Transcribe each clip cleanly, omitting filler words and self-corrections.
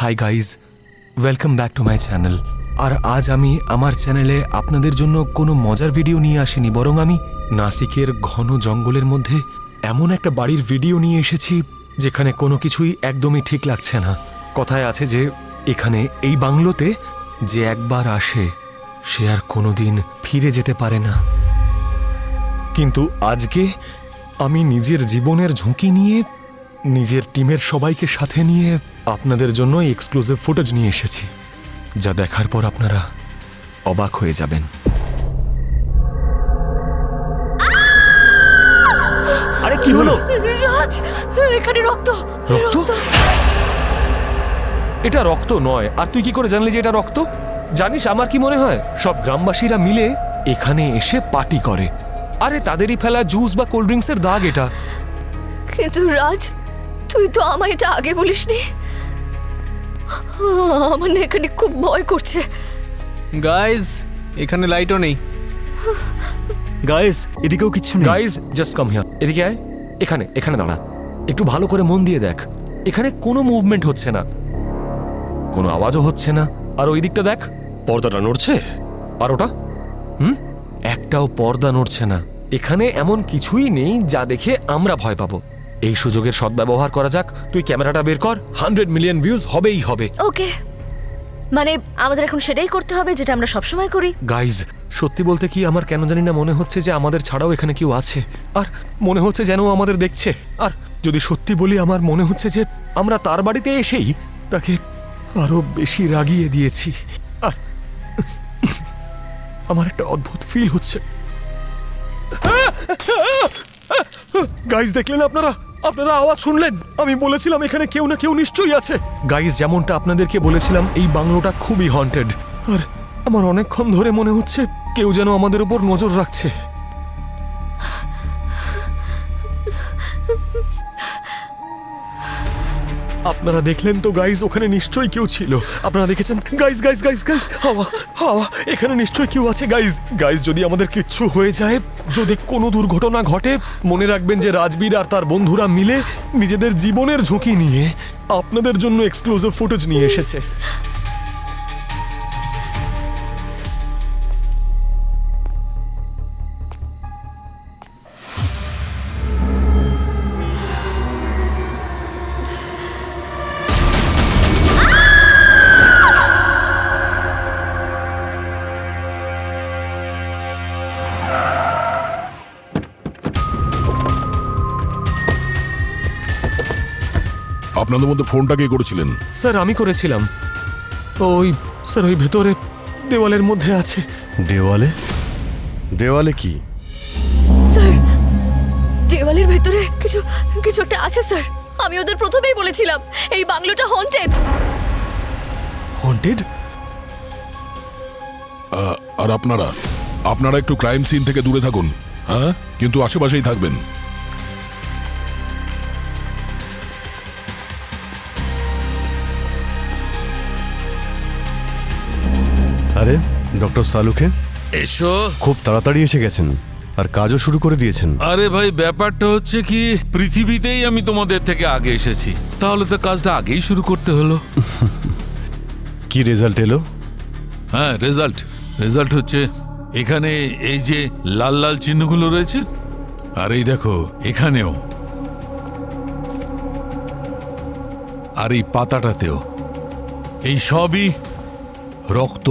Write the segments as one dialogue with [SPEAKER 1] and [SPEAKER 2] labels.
[SPEAKER 1] High guys, welcome back to my channel. আর আজ আমি আমার চ্যানেলে আপনাদের জন্য কোনো মজার ভিডিও নিয়ে আসিনি, বরং আমি নাসিকের ঘন জঙ্গলের মধ্যে এমন একটা বাড়ির ভিডিও নিয়ে এসেছি যেখানে কোনো কিছুই একদমই ঠিক লাগছে না। কথায় আছে যে এখানে এই বাংলোতে যে একবার আসে সে আর কোনোদিন ফিরে যেতে পারে না। কিন্তু আজকে আমি নিজের জীবনের ঝুঁকি নিয়ে নিজের টিমের সবাইকে সাথে নিয়ে আপনাদের জন্য এক্সক্লুসিভ ফুটেজ নিয়ে এসেছি, যা দেখার পর আপনারা অবাক হয়ে যাবেন।
[SPEAKER 2] আরে কি হলো?
[SPEAKER 3] রাজ, এখানে রক্ত।
[SPEAKER 1] রক্ত? এটা রক্ত নয়। আর তুই কি করে জানলি যে এটা রক্ত? জানিস আমার কি মনে হয়, সব গ্রামবাসীরা মিলে এখানে এসে পার্টি করে। আরে তাদেরই ফেলা জুস বা কোল্ড ড্রিঙ্কসের দাগ এটা।
[SPEAKER 3] কিন্তু রাজ, তুই তো আমায় এটা আগে বলিসনি। আমার না এখানে খুব ভয় করছে।
[SPEAKER 2] গাইস, এখানে লাইটও নেই। গাইস, এদিকেও কিচ্ছু নেই।
[SPEAKER 1] Guys just come here. এদিকে আয়। এখানে এখানে দাঁড়া, একটু ভালো করে মন দিয়ে দেখ। এখানে কোনো মুভমেন্ট হচ্ছে না, কোনো আওয়াজও হচ্ছে না। আর ওই দিকটা দেখ,
[SPEAKER 4] পর্দাটা নড়ছে।
[SPEAKER 1] আর ওটা একটাও পর্দা নড়ছে না। এখানে এমন কিছুই নেই যা দেখে আমরা ভয় পাবো। এই সুযোগের সদ্ব্যবহার করা যাক। তুই ক্যামেরাটা বের কর, 100 মিলিয়ন ভিউজ হবেই হবে।
[SPEAKER 3] ওকে, মানে আমাদের এখন সেটাই করতে হবে যেটা আমরা সবসময় করি।
[SPEAKER 1] গাইজ, সত্যি বলতে কি আমার কেন জানি না মনে হচ্ছে যে আমাদের ছাড়াও এখানে কেউ আছে। আর মনে হচ্ছে যেন আমাদের দেখছে। আর যদি সত্যি বলি, আমার মনে হচ্ছে যে আমরা তার বাড়িতে এসেই তাকে আরো বেশি রাগিয়ে দিয়েছি। আর আমার একটা অদ্ভুত ফিল হচ্ছে। গাইজ, দেখলেন আপনারা? আপনারা আওয়াজ শুনলেন? আমি বলেছিলাম এখানে কেউ না কেউ নিশ্চয়ই আছে। গাইজ, যেমনটা আপনাদেরকে বলেছিলাম, এই বাংলোটা খুবই হন্টেড। আর আমার অনেকক্ষণ ধরে মনে হচ্ছে কেউ যেন আমাদের উপর নজর রাখছে। আপনারা দেখলেন তো গাইজ, ওখানে নিশ্চয়ই কেউ ছিল। আপনারা দেখেছেন? গাইজ গাইজ গাইজ গাইজ, হাওয়া হাওয়া, এখানে নিশ্চয়ই কেউ আছে। গাইজ গাইজ, যদি আমাদের কিচ্ছু হয়ে যায়, যদি কোনো দুর্ঘটনা ঘটে, মনে রাখবেন যে রাজবীর আর তার বন্ধুরা মিলে নিজেদের জীবনের ঝুঁকি নিয়ে আপনাদের জন্য এক্সক্লুসিভ ফুটেজ নিয়ে এসেছে।
[SPEAKER 5] আপনাদের মধ্যে ফোনটা কে করেছিলেন?
[SPEAKER 1] স্যার, আমি করেছিলাম। ওই স্যার, ওই ভেতরে দেওয়ালের মধ্যে আছে।
[SPEAKER 4] দেওয়ালে? দেওয়ালে কি?
[SPEAKER 3] স্যার, দেওয়ালের ভেতরে কিছু কিছু একটা আছে স্যার। আমি ওদের প্রথমেই বলেছিলাম এই বাংলোটা হন্টেড।
[SPEAKER 1] হন্টেড?
[SPEAKER 5] আর আপনারা একটু ক্রাইম সিন থেকে দূরে থাকুন, হ্যাঁ? কিন্তু আশেপাশেই থাকবেন।
[SPEAKER 4] আরে ডক্টর সালুকে
[SPEAKER 6] এসো।
[SPEAKER 4] খুব তাড়াতাড়ি এসে গেছেন আর কাজও শুরু করে দিয়েছেন।
[SPEAKER 6] আরে ভাই, ব্যাপারটা হচ্ছে কি, পৃথিবীতেই আমি তোমাদের থেকে আগে এসেছি, তাহলে তো কাজটা আগেই শুরু করতে হলো।
[SPEAKER 4] কি রেজাল্ট এলো?
[SPEAKER 6] হ্যাঁ, রেজাল্ট হচ্ছে এখানে এই যে লাল লাল চিহ্নগুলো রয়েছে, আর এই দেখো এখানেও, আর এই পাতাটাতেও, এই সবই রক্ত।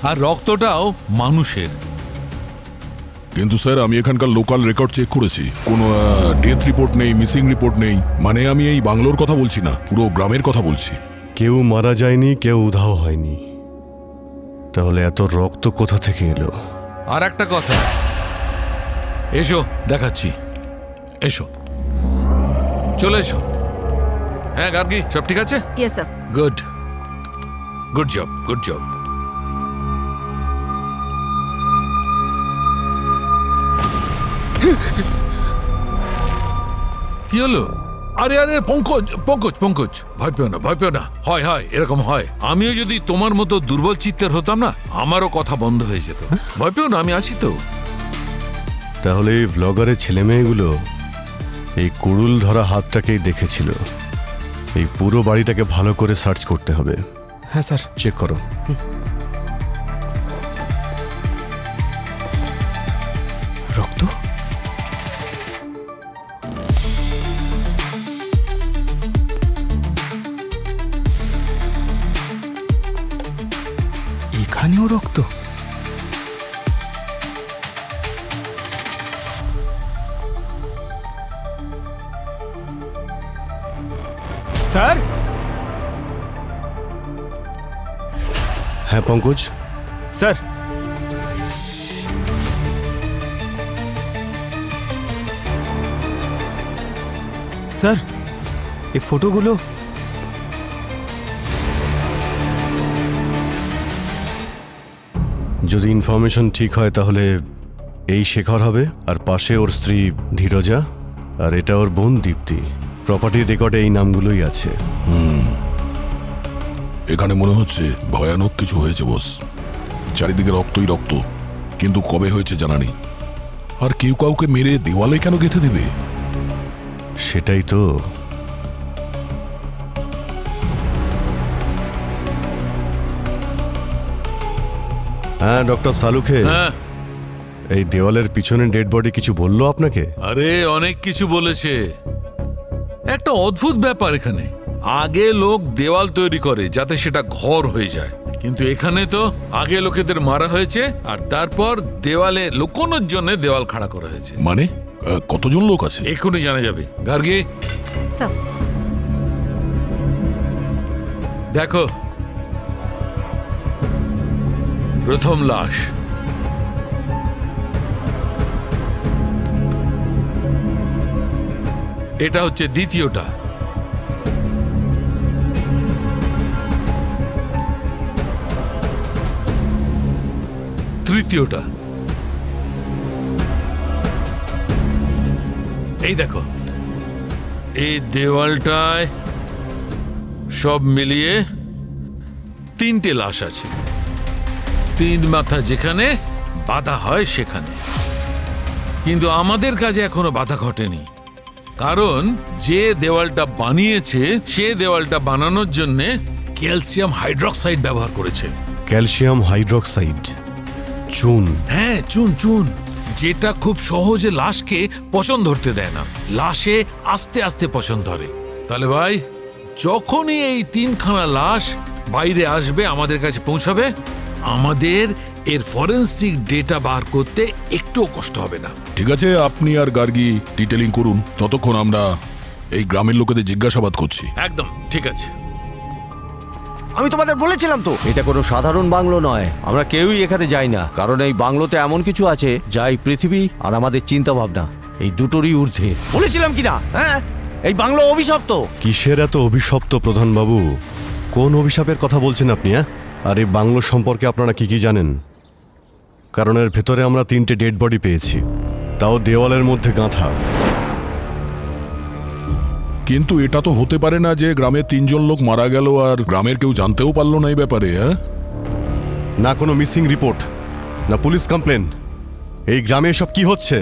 [SPEAKER 6] আর রক্তটাও মানুষের।
[SPEAKER 5] কিন্তু স্যার, আমি এখানকার লোকাল রেকর্ড চেক করেছি, কোনো ডেথ রিপোর্ট নেই, মিসিং রিপোর্ট নেই। মানে আমি এই বাংলোর কথা বলছি না, পুরো গ্রামের কথা বলছি।
[SPEAKER 4] কেউ মারা যায়নি, কেউ উধাও হয়নি। তাহলে এত রক্ত কোথা থেকে এলো?
[SPEAKER 6] আর একটা কথা, এসো দেখাচ্ছি, এসো, চলে এসো। হ্যাঁ গার্গী, সব ঠিক আছে?
[SPEAKER 3] Yes sir.
[SPEAKER 6] Good job. কি হলো? আরে পঙ্কজ, ভয় পেও না। হয়, এরকম হয়। আমিও যদি তোমার মতো দুর্বল চিত্তের হতাম না, আমারও কথা বন্ধ হয়ে যেত। ভয় পেও না, আমি আছি তো।
[SPEAKER 4] তাহলে এই ভ্লগারের ছেলেমেয়েগুলো এই কুড়ুল ধরা হাতটাকেই দেখেছিল। এই পুরো বাড়িটাকে ভালো করে সার্চ করতে হবে।
[SPEAKER 2] হ্যাঁ স্যার।
[SPEAKER 4] চেক করো।
[SPEAKER 2] রক্ত? এখানেও রক্ত? স্যার?
[SPEAKER 4] হ্যাঁ পঙ্কজ,
[SPEAKER 2] স্যার, স্যার এই ফটোগুলো
[SPEAKER 4] যদি ইনফরমেশন ঠিক হয় তাহলে এই শেখর হবে, আর পাশে ওর স্ত্রী ধীরজা, আর এটা ওর বোন দীপ্তি। প্রপার্টির রেকর্ডে এই নামগুলোই আছে।
[SPEAKER 5] এখানে মনে হচ্ছে ভয়ানক কিছু হয়েছে বস। চারিদিকে রক্তই রক্ত, কিন্তু কবে হয়েছে জানা নেই। আর কেউ কাউকে মেরে দেওয়ালে কেন গেঁথে দেবে?
[SPEAKER 4] সেটাই তো। হ্যাঁ ডক্টর সালুখে,
[SPEAKER 6] হ্যাঁ,
[SPEAKER 4] এই দেওয়ালের পিছনে ডেড বডি কিছু বললো আপনাকে?
[SPEAKER 6] আরে অনেক কিছু বলেছে। একটা অদ্ভুত ব্যাপার এখানে, আগে লোক দেওয়াল তৈরি করে যাতে সেটা ঘর হয়ে যায়, কিন্তু এখানে তো আগে লোকেদের মারা হয়েছে আর তারপর দেওয়ালে লুকোনোর জন্য দেওয়াল খাড়া করা হয়েছে।
[SPEAKER 5] মানে কতজন লোক আছে?
[SPEAKER 6] এক্ষুনি জানা যাবে। গার্গী,
[SPEAKER 3] স্যার,
[SPEAKER 6] দেখো, প্রথম লাশ, এটা হচ্ছে দ্বিতীয়টা, তৃতীয়টা, এই দেখো, এই দেওয়ালটায় সব মিলিয়ে 3টে লাশ আছে। 3 মাথা যেখানে বাধা হয় সেখানে। কিন্তু আমাদের কাজে এখনো বাধা ঘটেনি, কারণ যে দেওয়ালটা বানিয়েছে সে দেওয়ালটা বানানোর জন্য ক্যালসিয়াম হাইড্রক্সাইড ব্যবহার করেছে।
[SPEAKER 4] ক্যালসিয়াম হাইড্রক্সাইড, চুন?
[SPEAKER 6] হ্যাঁ, চুন চুন, যেটা খুব সহজে লাশকে পচন ধরতে দেয় না, লাশে আস্তে আস্তে পচন ধরে। তাহলে ভাই, যখনই এই 3খানা লাশ বাইরে আসবে, আমাদের কাছে পৌঁছাবে, আমাদের এর ফরেন্সিক ডেটা বার করতে একটুও কষ্ট হবে না।
[SPEAKER 5] ঠিক আছে, আপনি আর গার্গী ডিটেলিং করুন, ততক্ষণ আমরা এই গ্রামের লোকেদের জিজ্ঞাসাবাদ করছি।
[SPEAKER 6] একদম ঠিক আছে।
[SPEAKER 7] আমি তোমাদের বলেছিলাম তো, এটা কোনো সাধারণ বাংলো নয়। আমরা কেউই এখানে যাই না, কারণ এই বাংলোতে এমন কিছু আছে যা এই পৃথিবী আর আমাদের চিন্তা ভাবনা এই দুটোরই ঊর্ধ্বে। বলেছিলাম কি না? হ্যাঁ, এই বাংলো অভিশপ্ত।
[SPEAKER 4] কিসের এত অভিশপ্ত প্রধানবাবু? কোন অভিশাপের কথা বলছেন আপনি? হ্যাঁ, আর এই বাংলো সম্পর্কে আপনারা কি কি জানেন? কারণ এর ভেতরে আমরা 3টে ডেড বডি পেয়েছি, তাও দেওয়ালের মধ্যে গাঁথা।
[SPEAKER 5] কিন্তু এটা তো হতে পারে না যে গ্রামের 3জন লোক মারা গেল আর গ্রামের কেউ জানতেও পারলো না এই ব্যাপারে। হ্যাঁ,
[SPEAKER 4] না কোনো মিসিং রিপোর্ট, না পুলিশ কমপ্লেন। এই গ্রামে এসব কি হচ্ছে?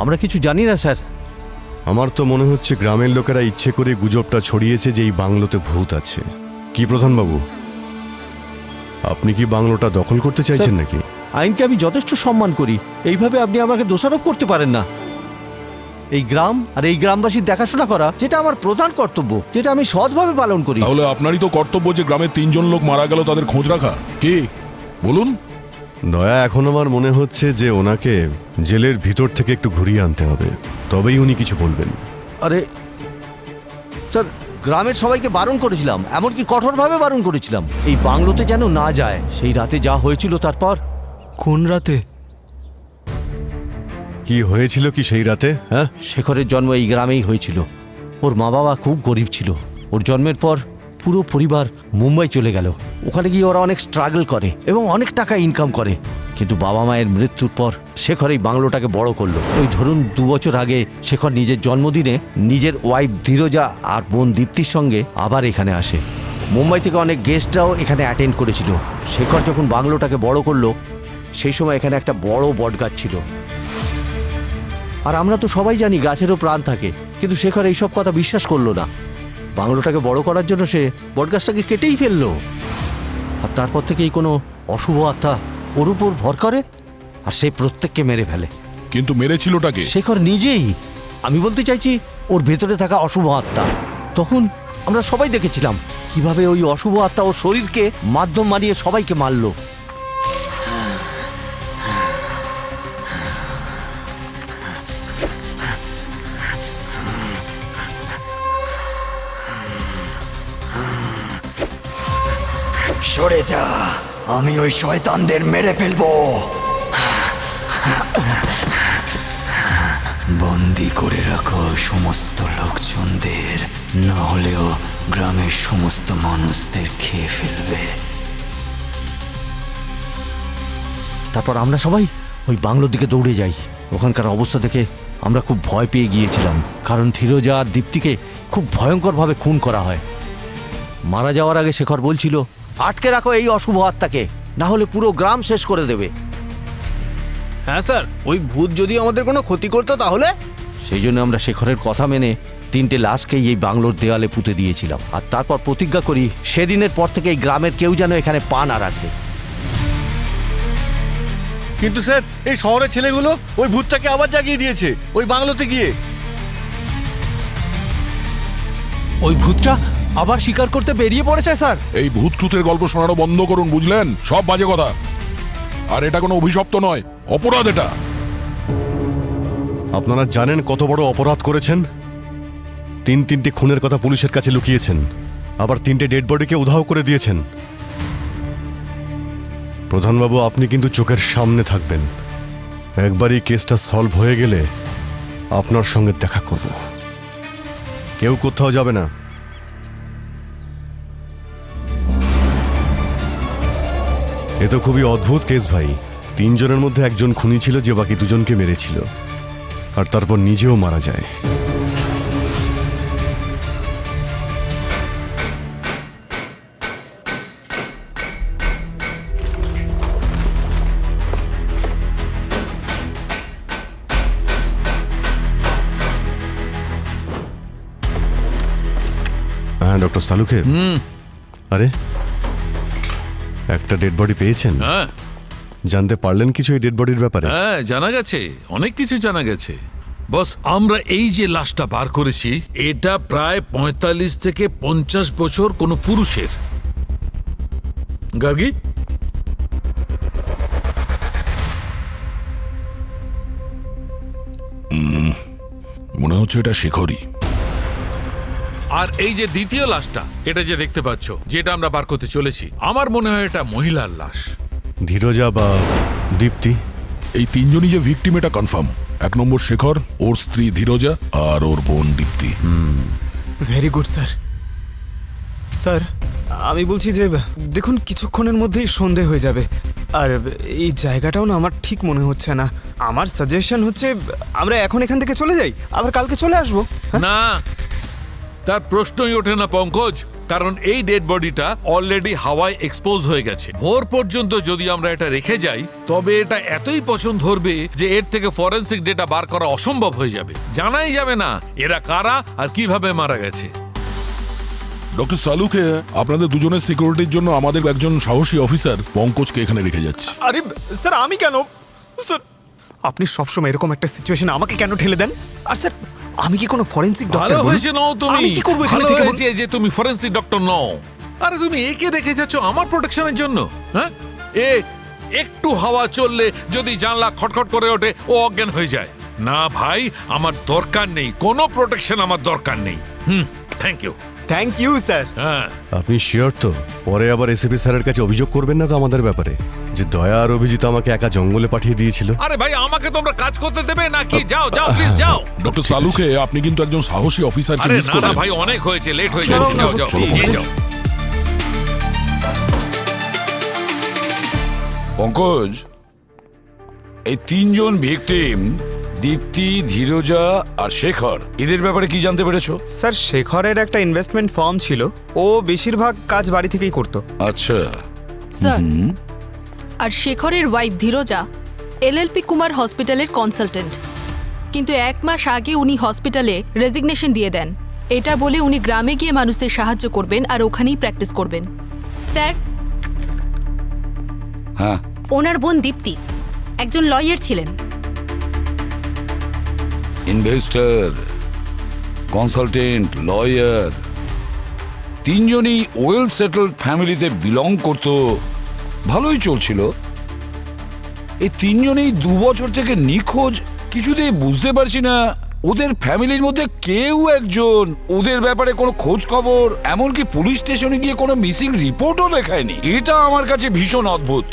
[SPEAKER 7] আমরা কিছু জানি না স্যার।
[SPEAKER 4] আমার তো মনে হচ্ছে গ্রামের লোকেরা ইচ্ছে করে গুজবটা ছড়িয়েছে যে এই বাংলোতে ভূত আছে। কি প্রধানবাবু, আপনি কি বাংলোটা দখল করতে চাইছেন নাকি?
[SPEAKER 7] আইনকে আমি যথেষ্ট সম্মান করি, এইভাবে আপনি আমাকে দোষারোপ করতে পারেন না। এই গ্রাম আর এই গ্রামবাসীর দেখাশোনা করা, যেটা আমার প্রধান কর্তব্য, যেটা আমি সৎভাবে পালন করি।
[SPEAKER 5] তাহলে আপনারই তো কর্তব্য যে গ্রামের 3জন লোক মারা গেল তাদের খোঁজ রাখা। কি বলুন?
[SPEAKER 4] দয়া, এখন আমার মনে হচ্ছে যে ওনাকে জেলের ভিতর থেকে একটু ঘুরিয়ে আনতে হবে, তবেই উনি কিছু বলবেন।
[SPEAKER 7] আরে স্যার, গ্রামের সবাইকে বারণ করেছিলাম, এমনকি কঠোরভাবে বারণ করেছিলাম এই বাংলোতে যেন না যায়। সেই রাতে যা হয়েছিল তারপর।
[SPEAKER 2] কোন রাতে?
[SPEAKER 4] কি হয়েছিল কি সেই রাতে? হ্যাঁ,
[SPEAKER 7] শেখরের জন্ম এই গ্রামেই হয়েছিল। ওর মা বাবা খুব গরিব ছিল। ওর জন্মের পর পুরো পরিবার মুম্বাই চলে গেল। ওখানে গিয়ে ওরা অনেক স্ট্রাগল করে এবং অনেক টাকা ইনকাম করে। কিন্তু বাবা মায়ের মৃত্যুর পর শেখর এই বাংলোটাকে বড় করলো। ওই ধরুন 2 বছর আগে শেখর নিজের জন্মদিনে নিজের ওয়াইফ ধীরজা আর বোন দীপ্তির সঙ্গে আবার এখানে আসে। মুম্বাই থেকে অনেক গেস্টরাও এখানে অ্যাটেন্ড করেছিল। শেখর যখন বাংলোটাকে বড় করলো, সেই সময় এখানে একটা বড় বটগাছ ছিল। আর আমরা তো সবাই জানি গাছেরও প্রাণ থাকে, কিন্তু শেখর এইসব কথা বিশ্বাস করলো না। বাংলোটাকে বড় করার জন্য সে বটগাছটাকে কেটেই ফেললো। আর তারপর থেকেই কোনো অশুভ আত্মা ওর উপর ভর করে আর সে প্রত্যেককে মেরে ফেলে।
[SPEAKER 5] কিন্তু মেরেছিলটাকে?
[SPEAKER 7] শেখর নিজেই। আমি বলতে চাইছি ওর ভেতরে থাকা অশুভ আত্মা। তখন আমরা সবাই দেখেছিলাম কিভাবে ওই অশুভ আত্মা ওর শরীরকে মাধ্যম মারিয়ে সবাইকে মারলো।
[SPEAKER 8] সরে যা, আমি ওই শয়তানদের মেরে ফেলবো। বন্দি করে রাখো সমস্ত লোকজনদের, না হলেও গ্রামের সমস্ত মানুষদের খেয়ে ফেলবে।
[SPEAKER 7] তারপর আমরা সবাই ওই বাংলোর দিকে দৌড়ে যাই। ওখানকার অবস্থা দেখে আমরা খুব ভয় পেয়ে গিয়েছিলাম, কারণ ধীরজা আর দীপ্তিকে খুব ভয়ঙ্করভাবে খুন করা হয়। মারা যাওয়ার আগে শেখর বলছিল, আটকে রাখো এই অশুভ আত্মাকে, না হলে পুরো গ্রাম শেষ করে দেবে।
[SPEAKER 2] হ্যাঁ স্যার, ওই ভূত যদি আমাদের কোনো ক্ষতি করতো তাহলে?
[SPEAKER 7] সেই জন্য আমরা শেখরের কথা মেনে 3টে লাশকেই এই বাংলোর দেওয়ালে পুঁতে দিয়েছিলাম। আর তারপর প্রতিজ্ঞা করি সেদিনের পর থেকে এই গ্রামের কেউ যেন এখানে পা না রাখে।
[SPEAKER 2] কিন্তু স্যার, এই শহরের ছেলেগুলো ওই ভূতটাকে আবার জাগিয়ে দিয়েছে ওই বাংলোতে গিয়ে। ওই ভূতটা আবার শিকার করতে বেরিয়ে পড়েছে স্যার।
[SPEAKER 5] এই ভূত ট্রুথের গল্প শোনানো বন্ধ করুন, বুঝলেন? সব বাজে কথা। আর এটা কোনো অভিশপ্ত নয়, অপরাধ এটা।
[SPEAKER 4] আপনারা জানেন কত বড় অপরাধ করেছেন? 3টে খুনের কথা পুলিশের কাছে লুকিয়েছেন, আবার 3টে ডেড বডিকে উধাও করে দিয়েছেন। প্রধানবাবু, আপনি কিন্তু চোখের সামনে থাকবেন। একবার এই কেসটা সলভ হয়ে গেলে আপনার সঙ্গে দেখা করব। কেউ কোথাও যাবে না। এ তো খুবই অদ্ভুত কেস ভাই। 3 জনের মধ্যে একজন খুনি ছিল যে বাকি 2 জনকে মেরেছিল, আর তারপর নিজেও মারা যায়। হ্যাঁ ডক্টর সালুকে, আরে একটা ডেড বডি পেয়েছেন?
[SPEAKER 6] হ্যাঁ
[SPEAKER 4] জানতে পারলেন কিছু এই ডেড বডির ব্যাপারে?
[SPEAKER 6] হ্যাঁ, জানা গেছে, অনেক কিছু জানা গেছে। বস, আমরা এই যে লাশটা বার করেছি, এটা প্রায় 45 থেকে 50 বছর কোনো পুরুষের। গার্গী,
[SPEAKER 5] মনে হচ্ছে এটা শেখরই।
[SPEAKER 6] আর এই যে দ্বিতীয় লাশটা, এটা যে দেখতে পাচ্ছ, যেটা আমরা বার করতে চলেছি, আমার মনে হয় এটা মহিলার লাশ।
[SPEAKER 4] ধীরজা বা দীপ্তি?
[SPEAKER 5] এই 3 জনই যে ভিকটিম এটা কনফার্ম। 1 নম্বর শেখর, ওর স্ত্রী ধীরজা, আর ওর বোন Dipti.
[SPEAKER 2] Very good sir. Sir, আমি বলছি যে দেখুন, কিছুক্ষণের মধ্যেই সন্ধে হয়ে যাবে, আর এই জায়গাটাও না আমার ঠিক মনে হচ্ছে না। আমার সাজেশন হচ্ছে আমরা এখন এখান থেকে চলে যাই, আবার কালকে চলে আসবো।
[SPEAKER 6] না, তার প্রশ্নই ওঠে না পঙ্কজ, কারণ এই ডেড বডিটা অলরেডি হাওয়ায় এক্সপোজ হয়ে গেছে। ভোর পর্যন্ত যদি আমরা এটা রেখে যাই, তবে এটা এতই পছন্দ ধরবে যে এর থেকে ফরেনসিক ডেটা বার করা অসম্ভব হয়ে যাবে। জানাই যাবে না এরা কারা আর কিভাবে মারা গেছে।
[SPEAKER 5] ডক্টর সালুকে, আপনাদের দুজনের সিকিউরিটির জন্য আমাদের একজন সাহসী অফিসার পঙ্কজকে এখানে রেখে যাচ্ছে।
[SPEAKER 2] আরে স্যার, আমি কেন? স্যার, আপনি সবসময় এরকম একটা সিচুয়েশনে আমাকে কেন ঠেলে দেন? আর স্যার, আমি কি কোনো ফরেনসিক
[SPEAKER 6] ভালো
[SPEAKER 2] ডক্টর?
[SPEAKER 6] হয়েছে নও তুমি,
[SPEAKER 2] আমি কি করব এখানে
[SPEAKER 6] ভালো
[SPEAKER 2] থেকে?
[SPEAKER 6] হয়েছে যে তুমি ফরেনসিক ডক্টর নও। আরে তুমি একে রেখে যাচ্ছ আমার প্রোটেকশনের জন্য। হ্যাঁ, এ একটু হাওয়া চললে যদি জানলা খটখট করে ওঠে, ও অজ্ঞান হয়ে যায়। না ভাই, আমার দরকার নেই, কোনো প্রোটেকশন আমার দরকার নেই। Thank you.
[SPEAKER 2] Thank you sir.
[SPEAKER 6] হ্যাঁ,
[SPEAKER 4] আপনি শিওর তো? পরে আবার এসিপি স্যারের কাছে অভিযোগ করবেন না তো আমাদের ব্যাপারে, যে দয়া আর অভিজিৎ আমাকে একা জঙ্গলে পাঠিয়ে দিয়েছিল?
[SPEAKER 6] আরে ভাই, আমাকে তোমরা কাজ করতে দেবে নাকি? যাও যাও, প্লিজ যাও।
[SPEAKER 5] ডক্টর সালুকে, আপনি কিন্তু একজন সাহসী অফিসারকে
[SPEAKER 6] আরে
[SPEAKER 5] মিস
[SPEAKER 6] না না
[SPEAKER 5] করলেন।
[SPEAKER 6] ভাই, অনেক হয়েছে, লেট হয়ে
[SPEAKER 2] চলো,
[SPEAKER 6] যাচ্ছে। যাও
[SPEAKER 2] চলো,
[SPEAKER 6] যাও,
[SPEAKER 5] চলো,
[SPEAKER 6] নিয়ে
[SPEAKER 5] পঙ্কজ।
[SPEAKER 6] যাও।
[SPEAKER 9] পঙ্কজ, এই 3 জন ভিকটিম, দীপ্তি, ধীরজা আর শেখর, এদের ব্যাপারে কি জানতে পেরেছো?
[SPEAKER 2] স্যার, শেখরের একটা ইনভেস্টমেন্ট ফার্ম ছিল, ও বেশিরভাগ কাজ বাড়ি থেকেই করতো।
[SPEAKER 9] আচ্ছা,
[SPEAKER 3] স্যার, আর শেখরের ওয়াইফ ধীরজা এলএলপি কুমার হসপিটালের কনসালটেন্ট। কিন্তু 1 মাস আগে উনি হসপিটালে রেজিগনেশন দিয়ে দেন। এটা বলে উনি গ্রামে গিয়ে মানুষদের সাহায্য করবেন আর ওখানেই প্র্যাকটিস করবেন।
[SPEAKER 10] স্যার,
[SPEAKER 9] হ্যাঁ,
[SPEAKER 10] ওনার বোন দীপ্তি একজন লয়ার ছিলেন।
[SPEAKER 9] ইনভেস্টর, কনসালটেন্ট, লয়ার, তিনজনই ওয়েল সেটেলড ফ্যামিলিতে বিলং করত। ভালোই চলছিল। এই তিনজনেই 2 বছর থেকে নিখোঁজ। কিছুতেই বুঝতে পারছি না ওদের ফ্যামিলির মধ্যে কেউ একজন ওদের ব্যাপারে কোনো খোঁজ খবর, এমনকি পুলিশ স্টেশনে গিয়ে কোনো মিসিং রিপোর্টও লেখায়নি। এটা আমার কাছে ভীষণ অদ্ভুত।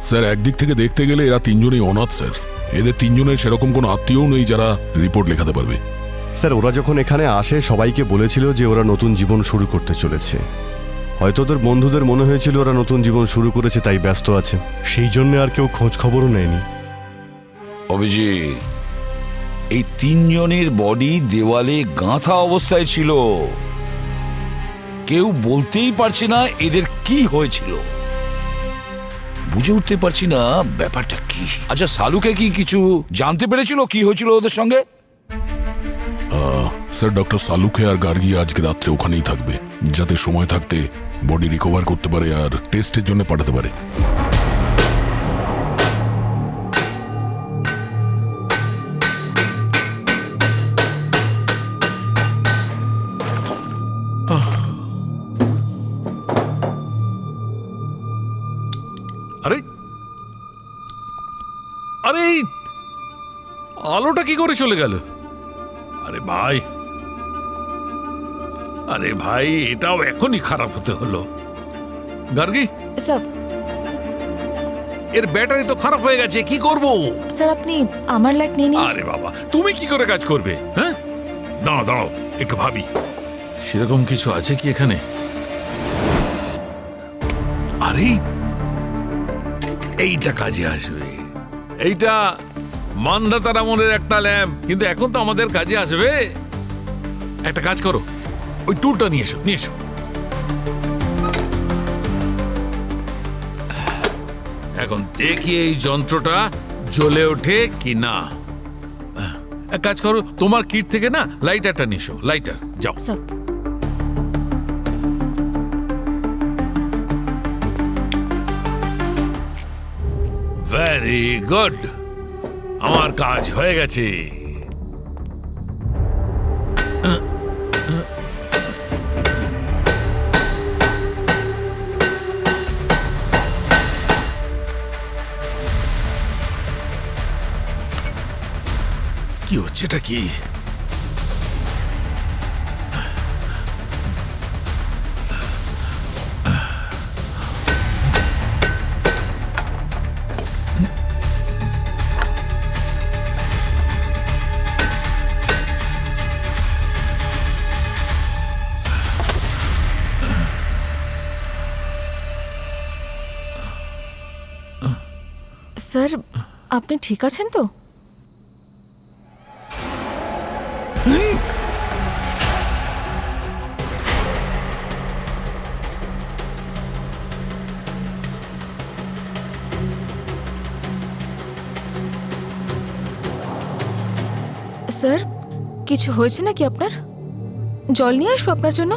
[SPEAKER 5] স্যার, একদিক থেকে দেখতে গেলে এরা তিনজনই অনাথ স্যার। এদের তিনজনের সেরকম কোনো আত্মীয়ও নেই যারা রিপোর্ট লেখাতে পারবে।
[SPEAKER 4] স্যার, ওরা যখন এখানে আসে সবাইকে বলেছিল যে ওরা নতুন জীবন শুরু করতে চলেছে। হয়তো ওদের বন্ধুদের মনে হয়েছিল ওরা নতুন জীবন শুরু করেছে, তাই ব্যস্ত আছে। সেই জন্য আর কেউ খোঁজ খবরও নেয়নি।
[SPEAKER 9] অভিজিৎ, এই তিনজনের বডি দেওয়ালে গাঁথা অবস্থায় ছিল। কেউ বলতেই পারছে না এদের কি হয়েছিল। বুঝে উঠতে পারছি না ব্যাপারটা কি। আচ্ছা, সালুকে কি কিছু জানতে পেরেছিল কি হয়েছিল ওদের সঙ্গে?
[SPEAKER 5] স্যার, ডক্টর সালুকে আর গার্গী আজকে রাত্রে ওখানেই থাকবে, যাতে সময় থাকতে বডি রিকভার করতে পারে আর টেস্টের জন্য পাঠাতে পারে।
[SPEAKER 6] আরে আরে এই আলোটা কি করে চলে গেল? আরে ভাই, আরে ভাই, এটাও এখনই খারাপ হতে হলো। গার্গী,
[SPEAKER 3] স্যার,
[SPEAKER 6] এর ব্যাটারি তো খারাপ হয়ে গেছে, কি করব?
[SPEAKER 3] স্যার আপনি আমার লাইট নিয়ে নিন।
[SPEAKER 6] আরে বাবা, তুমি কি করে কাজ করবে? হ্যাঁ, দাঁড়াও দাঁড়াও, একটু ভাবি। সেরকম কিছু আছে কি এখানে? আরে এইটা কাজে আসবে। এইটা মান্ধাতার আমলের একটা ল্যাম্প, কিন্তু এখন তো আমাদের কাজে আসবে। একটা কাজ করো, ওই টুলটা নিয়ে এসো, নিয়ে এসো। এখন দেখি এই যন্ত্রটা জ্বলে ওঠে কি না। এক কাজ করো, তোমার কিট থেকে না লাইটারটা নিয়ে এসো। লাইটার, যাও।
[SPEAKER 3] স্যার,
[SPEAKER 6] ভেরি গুড, আমার কাজ হয়ে গেছে। কি হচ্ছে, এটা কি?
[SPEAKER 3] স্যার আপনি ঠিক আছেন তো? স্যার, কিছু হয়েছে নাকি আপনার? জল নিয়ে আসবো আপনার জন্য?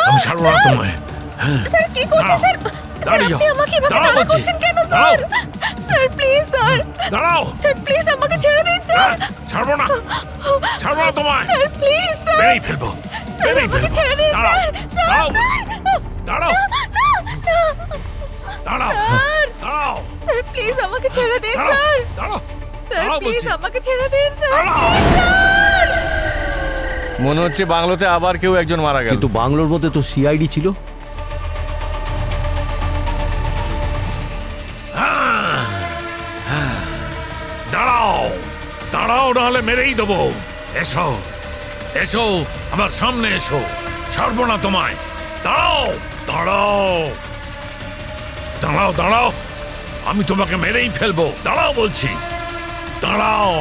[SPEAKER 6] আমি ছাড়বো না তোমায়।
[SPEAKER 3] স্যার কি করছেন স্যার? স্যার আপনি আমাকে এভাবে তাড়া করছেন কেন স্যার? স্যার প্লিজ স্যার,
[SPEAKER 6] দাঁড়াও।
[SPEAKER 3] স্যার প্লিজ আমাকে ছেড়ে দিন স্যার।
[SPEAKER 6] ছাড়বো না, ছাড়বো না তোমায়।
[SPEAKER 3] স্যার প্লিজ স্যার,
[SPEAKER 6] বেরিয়ে ফেলবো,
[SPEAKER 3] স্যার
[SPEAKER 6] বেরিয়ে
[SPEAKER 3] আমাকে
[SPEAKER 6] ফেলবো।
[SPEAKER 3] ছেড়ে দিন
[SPEAKER 6] দাঁড়াও,
[SPEAKER 3] স্যার।
[SPEAKER 6] দাঁড়াও বলছি।
[SPEAKER 3] দাঁড়াও,
[SPEAKER 6] দাঁড়াও,
[SPEAKER 3] স্যার
[SPEAKER 6] দাঁড়াও,
[SPEAKER 3] স্যার প্লিজ আমাকে ছেড়ে দিন
[SPEAKER 6] দাঁড়াও,
[SPEAKER 3] স্যার।
[SPEAKER 6] দাঁড়াও,
[SPEAKER 3] স্যার
[SPEAKER 6] দাঁড়াও
[SPEAKER 3] প্লিজ
[SPEAKER 6] বলছি।
[SPEAKER 3] আমাকে ছেড়ে দিন স্যার।
[SPEAKER 6] দাঁড়াও।
[SPEAKER 3] Please sir.
[SPEAKER 11] মনে হচ্ছে বাংলোতে আবার কেউ একজন মারা গেল।
[SPEAKER 7] কিন্তু বাংলোর মধ্যে তো সিআইডি ছিল।
[SPEAKER 6] দাঁড়াও দাঁড়াও, নাহলে মেরেই দেবো। এসো এসো, আমার সামনে এসো, ছাড়বো না তোমায়। দাঁড়াও দাঁড়াও দাঁড়াও দাঁড়াও, আমি তোমাকে মেরেই ফেলবো। দাঁড়াও বলছি, দাঁড়াও।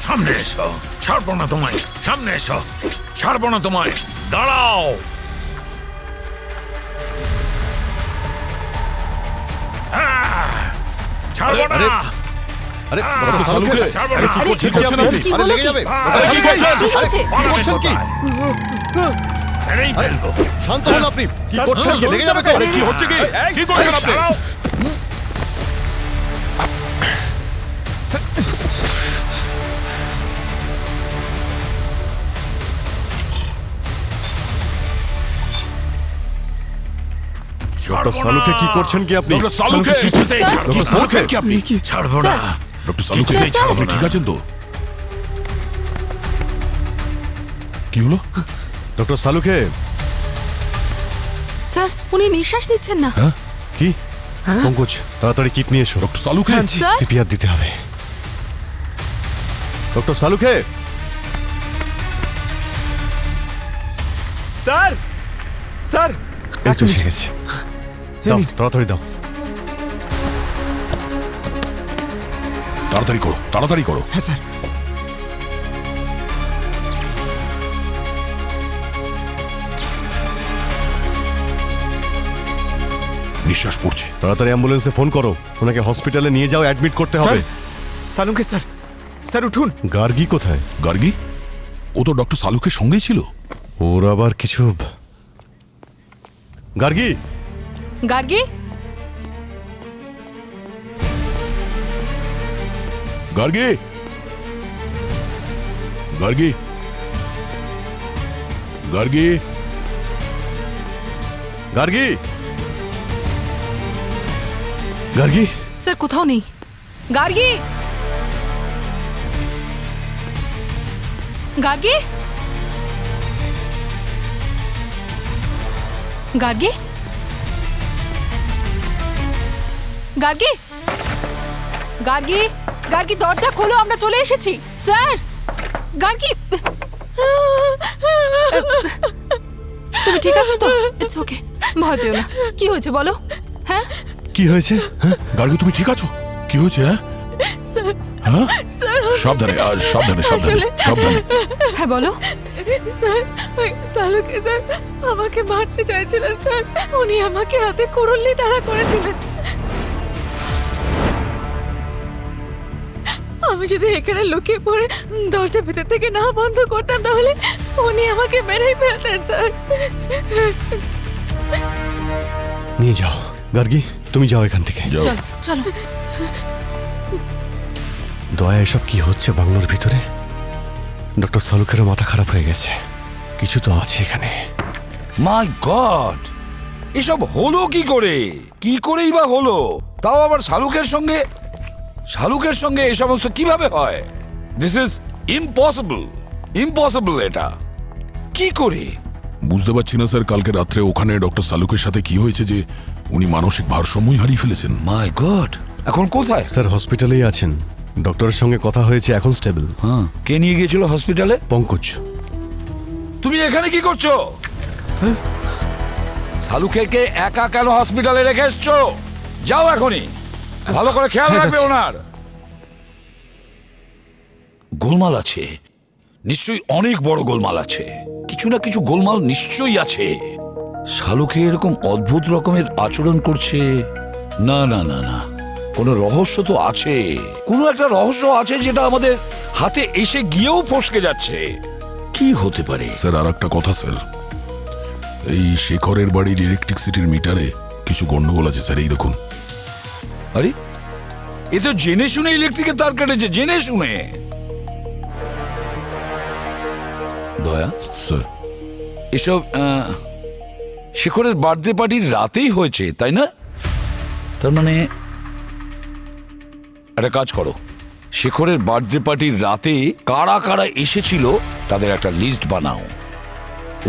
[SPEAKER 6] সামনে এসো, ছাড়বো না তোমায়। সামনে এসো, ছাড়বো না তোমায়। দাঁড়াও। ছাড়বো না।
[SPEAKER 4] আরে
[SPEAKER 6] ডক্টর সালুকে, ছাড়বো না।
[SPEAKER 4] আরে কি করছেন আপনি?
[SPEAKER 10] কি
[SPEAKER 4] আরে
[SPEAKER 10] হলো
[SPEAKER 4] লেগে
[SPEAKER 10] কি?
[SPEAKER 4] যাবে।
[SPEAKER 10] কি হয়েছে?
[SPEAKER 6] পালাবে
[SPEAKER 4] করছেন কি?
[SPEAKER 6] কোথায়? মেরেই ফেলবো।
[SPEAKER 4] শান্ত হন আপনি। কি করছেন কি? লেগে যাবে তো।
[SPEAKER 6] আরে কি হচ্ছে কি? কি করছেন আপনি?
[SPEAKER 4] ডক্টর সালুকে কি করছেন কি আপনি?
[SPEAKER 5] ডক্টর সালুকে,
[SPEAKER 6] কিছুতেই ছাড়বো
[SPEAKER 5] ডক্টর
[SPEAKER 6] না।
[SPEAKER 5] সালুকে কি আপনি?
[SPEAKER 6] ছাড়বো না।
[SPEAKER 5] ডক্টর সালুকে,
[SPEAKER 6] কিছুতেই ছাড়বো
[SPEAKER 5] আপনি
[SPEAKER 6] না।
[SPEAKER 5] ঠিক আছেন তো? কি হলো?
[SPEAKER 4] ডক্টর সালুকে
[SPEAKER 3] স্যার, উনি নিঃশ্বাস নিচ্ছেন না।
[SPEAKER 4] কি? পঙ্কজ, তাড়াতাড়ি কিট নিয়ে এসো।
[SPEAKER 5] ডক্টর সালুকে,
[SPEAKER 3] স্যার,
[SPEAKER 4] সিপিআর দিতে হবে। ডক্টর সালুকে,
[SPEAKER 2] স্যার স্যার,
[SPEAKER 4] এই তো এসে গেছে। দাও, তাড়াতাড়ি দাও।
[SPEAKER 5] তাড়াতাড়ি করো, তাড়াতাড়ি করো।
[SPEAKER 2] হ্যাঁ স্যার।
[SPEAKER 5] নিঃশ্বাস পড়ছে।
[SPEAKER 4] তাড়াতাড়ি অ্যাম্বুলেন্সে ফোন করো, ওনাকে হসপিটালে নিয়ে যাও, অ্যাডমিট করতে হবে।
[SPEAKER 2] সালুকে স্যার, স্যার উঠুন।
[SPEAKER 4] গার্গি কোথায়?
[SPEAKER 5] গার্গী, ও তো ডক্টর সালুকের সঙ্গেই ছিল।
[SPEAKER 4] ওর আবার কিছু। গার্গি,
[SPEAKER 3] গার্গী,
[SPEAKER 5] গার্গী, গার্গী, গার্গী,
[SPEAKER 4] গার্গি, গার্গি।
[SPEAKER 3] স্যার কোথাও নেই। গার্গী, গার্গী, গার্গী, গার্গী, গার্গী, গার্গী, দরজা খোলো, আমরা চলে এসেছি। স্যার, গার্গী, তুমি ঠিক আছো তো? ইটস ওকে, ভয় পেও না। কি হয়েছে বলো? হ্যাঁ,
[SPEAKER 4] কি হয়েছে? হ্যাঁ,
[SPEAKER 5] গার্গী, তুমি ঠিক আছো? কি হয়েছে? হ্যাঁ, সাবধানে, আর সাবধানে, সাবধানে, সাবধানে।
[SPEAKER 3] হ্যাঁ বলো।
[SPEAKER 12] স্যার, ওই সালুকে স্যার আমাকে মারতে চাইছিলেন স্যার। উনি আমাকে হাতে কুড়ুল নিয়ে তাড়া করেছিলেন। আমি যদি এখানে লুকিয়ে পড়ে দরজা ভেতর থেকে না বন্ধ করতাম, তাহলে উনি আমাকে মেরেই ফেলতেন স্যার।
[SPEAKER 4] নিয়ে যাও। গার্গি, তুমি যাও এখান থেকে।
[SPEAKER 5] যাও।
[SPEAKER 3] চলো চলো।
[SPEAKER 4] দয়া, এসব কি হচ্ছে বাংলোর ভিতরে? ডক্টর সালুকেরও মাথা খারাপ হয়ে গেছে। কিছু তো আছে এখানে।
[SPEAKER 9] মাই গড, এসব হলো কি করে? কি করেই বা হলো? তাও আবার শাহরুখের সঙ্গে। শাহরুখের সঙ্গে এই সমস্ত কিভাবে হয়? This is impossible, impossible. এটা কি করে?
[SPEAKER 5] বুঝতে পারছি না স্যার, কালকে রাত্রে ওখানে ডক্টর সালুকের সাথে কি হয়েছে যে উনি মানসিক ভারসাম্যই হারিয়ে ফেলেছেন।
[SPEAKER 9] মাই গড, এখন কোথায়?
[SPEAKER 4] স্যার হসপিটালেই আছেন। ডক্টরের সঙ্গে কথা হয়েছে, এখন স্টেবল।
[SPEAKER 9] হ্যাঁ, কে নিয়ে গিয়েছিল হসপিটালে?
[SPEAKER 4] পঙ্কজ।
[SPEAKER 9] তুমি এখানে কি করছো? শালুকে একা কেন হসপিটালে রেখে এসছো? যাও এখনই, ভালো করে খেয়াল রাখবে ওনার। গোলমাল আছে, নিশ্চয়ই অনেক বড় গোলমাল আছে। কিছু না কিছু গোলমাল নিশ্চয়ই আছে। শালুকে এরকম অদ্ভুত রকমের আচরণ করছে। না না না না, কোনো রহস্য তো আছে, কোনো একটা রহস্য আছে যেটা আমাদের হাতে এসে গিয়েও ফসকে যাচ্ছে। কি হতে পারে?
[SPEAKER 5] স্যার আর একটা কথা স্যার, এই শেখরের বাড়ির ইলেকট্রিসিটির মিটারে কিছু গন্ডগোল আছে স্যার। এই দেখুন।
[SPEAKER 9] আরে, এ তো জেনে শুনে ইলেকট্রিকের তার কেটেছে, জেনে শুনে। দয়া
[SPEAKER 5] স্যার,
[SPEAKER 9] এসব শেখরের বার্থডে পার্টির রাতেই হয়েছে, তাই না? তার মানে একটা কাজ করো, শেখরের বার্থডে পার্টির রাতে কারা কারা এসেছিল তাদের একটা লিস্ট বানাও।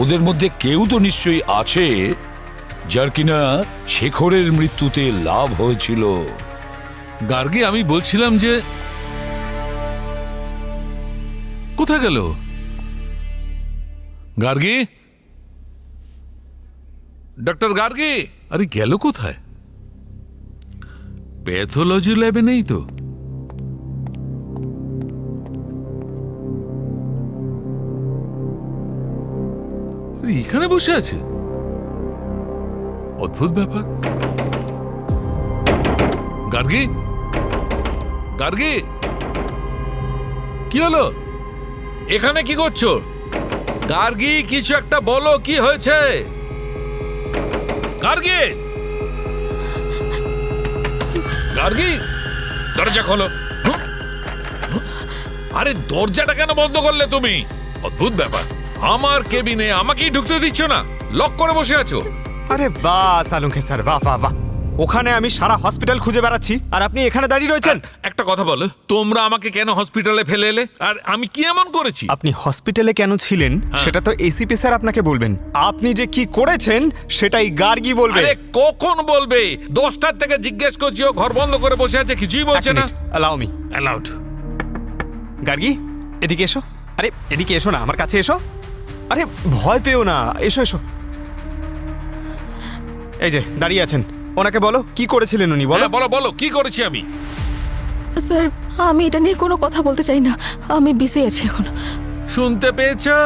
[SPEAKER 9] ওদের মধ্যে কেউ তো নিশ্চয়ই আছে যার কিনা শেখরের মৃত্যুতে লাভ হয়েছিল।
[SPEAKER 6] গার্গী, আমি বলছিলাম যে কোথায় গেল গার্গী? ডক্টর গার্গী, আরে গেল কোথায়? প্যাথোলজি ল্যাবে নেই তো? আরে এখানে বসে আছে, অদ্ভুত ব্যাপার। গার্গী, গার্গী, কি হলো? এখানে কি করছো? গার্গী, কিছু একটা বলো, কি হয়েছে? গার্গী, গার্গী, দরজা খোলো। আরে দরজাটা কেন বন্ধ করলে তুমি? অদ্ভুত ব্যাপার, আমার কেবিনে আমাকেই ঢুকতে দিচ্ছ না, লক করে বসে আছো।
[SPEAKER 2] আরে বাহ সালুঙ্কে স্যার, বাহ বাহ বাহ। ওখানে আমি সারা হসপিটাল খুঁজে বেড়াচ্ছি আর আপনি এখানে দাঁড়িয়ে রয়েছেন।
[SPEAKER 6] একটা কথা বলো, তোমরা আমাকে কেন হসপিটালে ফেলে এলে? আর আমি কি এমন করেছি?
[SPEAKER 2] আপনি হসপিটালে কেন ছিলেন সেটা তো এসিপি স্যার আপনাকে বলবেন। আপনি যে কি করেছেন সেটাই গার্গী বলবে।
[SPEAKER 6] আরে কখন বলবে? 10টার থেকে জিজ্ঞেস করছি, ও ঘর বন্ধ করে বসে আছে, কিছুই বলছে না।
[SPEAKER 2] Allow me.
[SPEAKER 6] অ্যালাউড।
[SPEAKER 2] গার্গী, এদিকে এসো। আরে এদিকে এসো না, আমার কাছে এসো। আরে ভয় পেও না, এসো এসো। এই যে দাঁড়িয়ে আছেন, ওনাকে বলো কি করেছিলেন উনি। বলো
[SPEAKER 6] বলো বলো, কি করেছি আমি?
[SPEAKER 12] স্যার, আমি এটা নিয়ে কোনো কথা বলতে চাই না, আমি বিজি আছি এখন।
[SPEAKER 6] শুনতে পেয়েছো?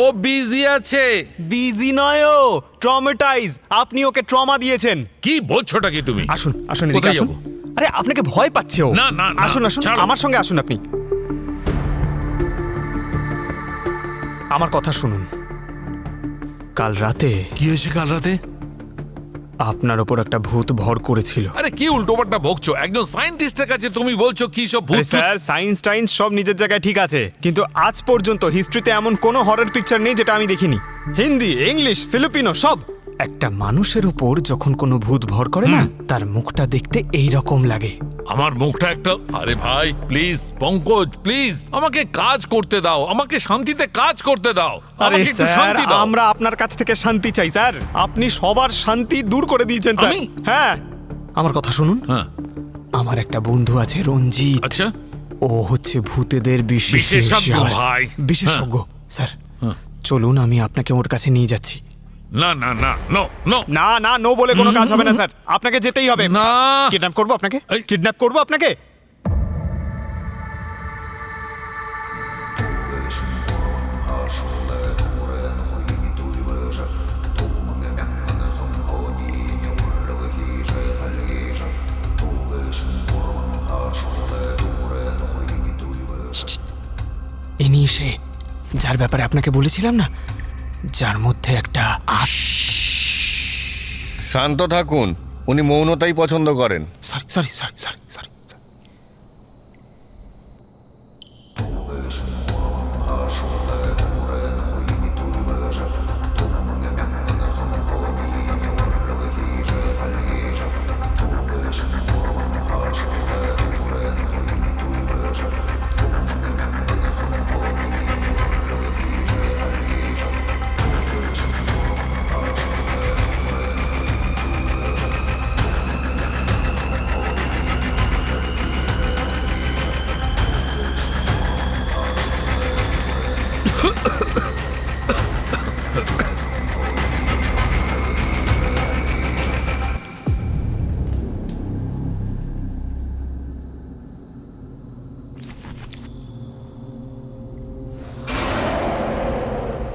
[SPEAKER 6] ও বিজি আছে।
[SPEAKER 2] বিজি নয়, ও ট্রমাটাইজ। আপনি ওকে ট্রমা দিয়েছেন।
[SPEAKER 6] কি বলছোটা কি তুমি?
[SPEAKER 2] আসুন আসুন, এদিকে
[SPEAKER 6] কোথায়
[SPEAKER 2] আসুন।
[SPEAKER 6] যাবো?
[SPEAKER 2] আরে আপনাকে ভয় পাচ্ছে ও।
[SPEAKER 6] না, না, না,
[SPEAKER 2] আসুন আসুন,
[SPEAKER 6] ছাড়ো।
[SPEAKER 2] আমার সঙ্গে আসুন আপনি। আমার কথা শুনুন। কাল রাতে
[SPEAKER 6] কি হয়েছে? কাল রাতে
[SPEAKER 2] আপনার ওপর একটা ভূত ভর করেছিল।
[SPEAKER 6] আরে কি উল্টোপাল্টা বকছো? একজন সায়েন্টিস্টের কাছে তুমি বলছো কি সব
[SPEAKER 2] আরে
[SPEAKER 6] ভূত?
[SPEAKER 2] স্যার, সায়েন্স টাইন্স সব নিজের জায়গায় ঠিক আছে, কিন্তু আজ পর্যন্ত হিস্ট্রিতে এমন কোনো হরর পিকচার নেই যেটা আমি দেখিনি। হিন্দি, ইংলিশ, ফিলিপিনো সব। একটা মানুষের উপর যখন কোনো ভূত ভর করে না, তার মুখটা দেখতে এই রকম লাগে।
[SPEAKER 6] আমার মুখটা একটা... আরে ভাই প্লিজ, পঙ্কজ প্লিজ, আমাকে কাজ করতে দাও, আমাকে শান্তিতে কাজ করতে দাও।
[SPEAKER 2] আরে
[SPEAKER 6] আমাকে একটু
[SPEAKER 2] স্যার,
[SPEAKER 6] শান্তি দাও।
[SPEAKER 2] আমরা আপনার কাছ থেকে শান্তি চাই স্যার। আপনি সবার শান্তি দূর করে দিয়েছেন স্যার।
[SPEAKER 6] আমি?
[SPEAKER 2] হ্যাঁ, আমার কথা শুনুন।
[SPEAKER 6] হ্যাঁ,
[SPEAKER 2] আমার একটা বন্ধু আছে রঞ্জিত।
[SPEAKER 6] আচ্ছা,
[SPEAKER 2] ও হচ্ছে ভূতেদের
[SPEAKER 6] বিশেষজ্ঞ ভাই।
[SPEAKER 2] বিশেষজ্ঞ। স্যার চলুন, আমি আপনাকে ওর কাছে নিয়ে যাচ্ছি।
[SPEAKER 6] না না না, নো নো
[SPEAKER 2] না না, নো বলে কোনো কাজ হবে না স্যার, আপনাকে যেতেই হবে।
[SPEAKER 6] না।
[SPEAKER 2] কিডন্যাপ করবো আপনাকে,
[SPEAKER 6] এই।
[SPEAKER 2] কিডন্যাপ করবো আপনাকে। ইনি সে যার ব্যাপারে আপনাকে বলেছিলাম না, যার মধ্যে একটা
[SPEAKER 11] শান্ত থাকুন, উনি মৌনতাই পছন্দ করেন।
[SPEAKER 2] Sorry sorry sorry sorry sorry.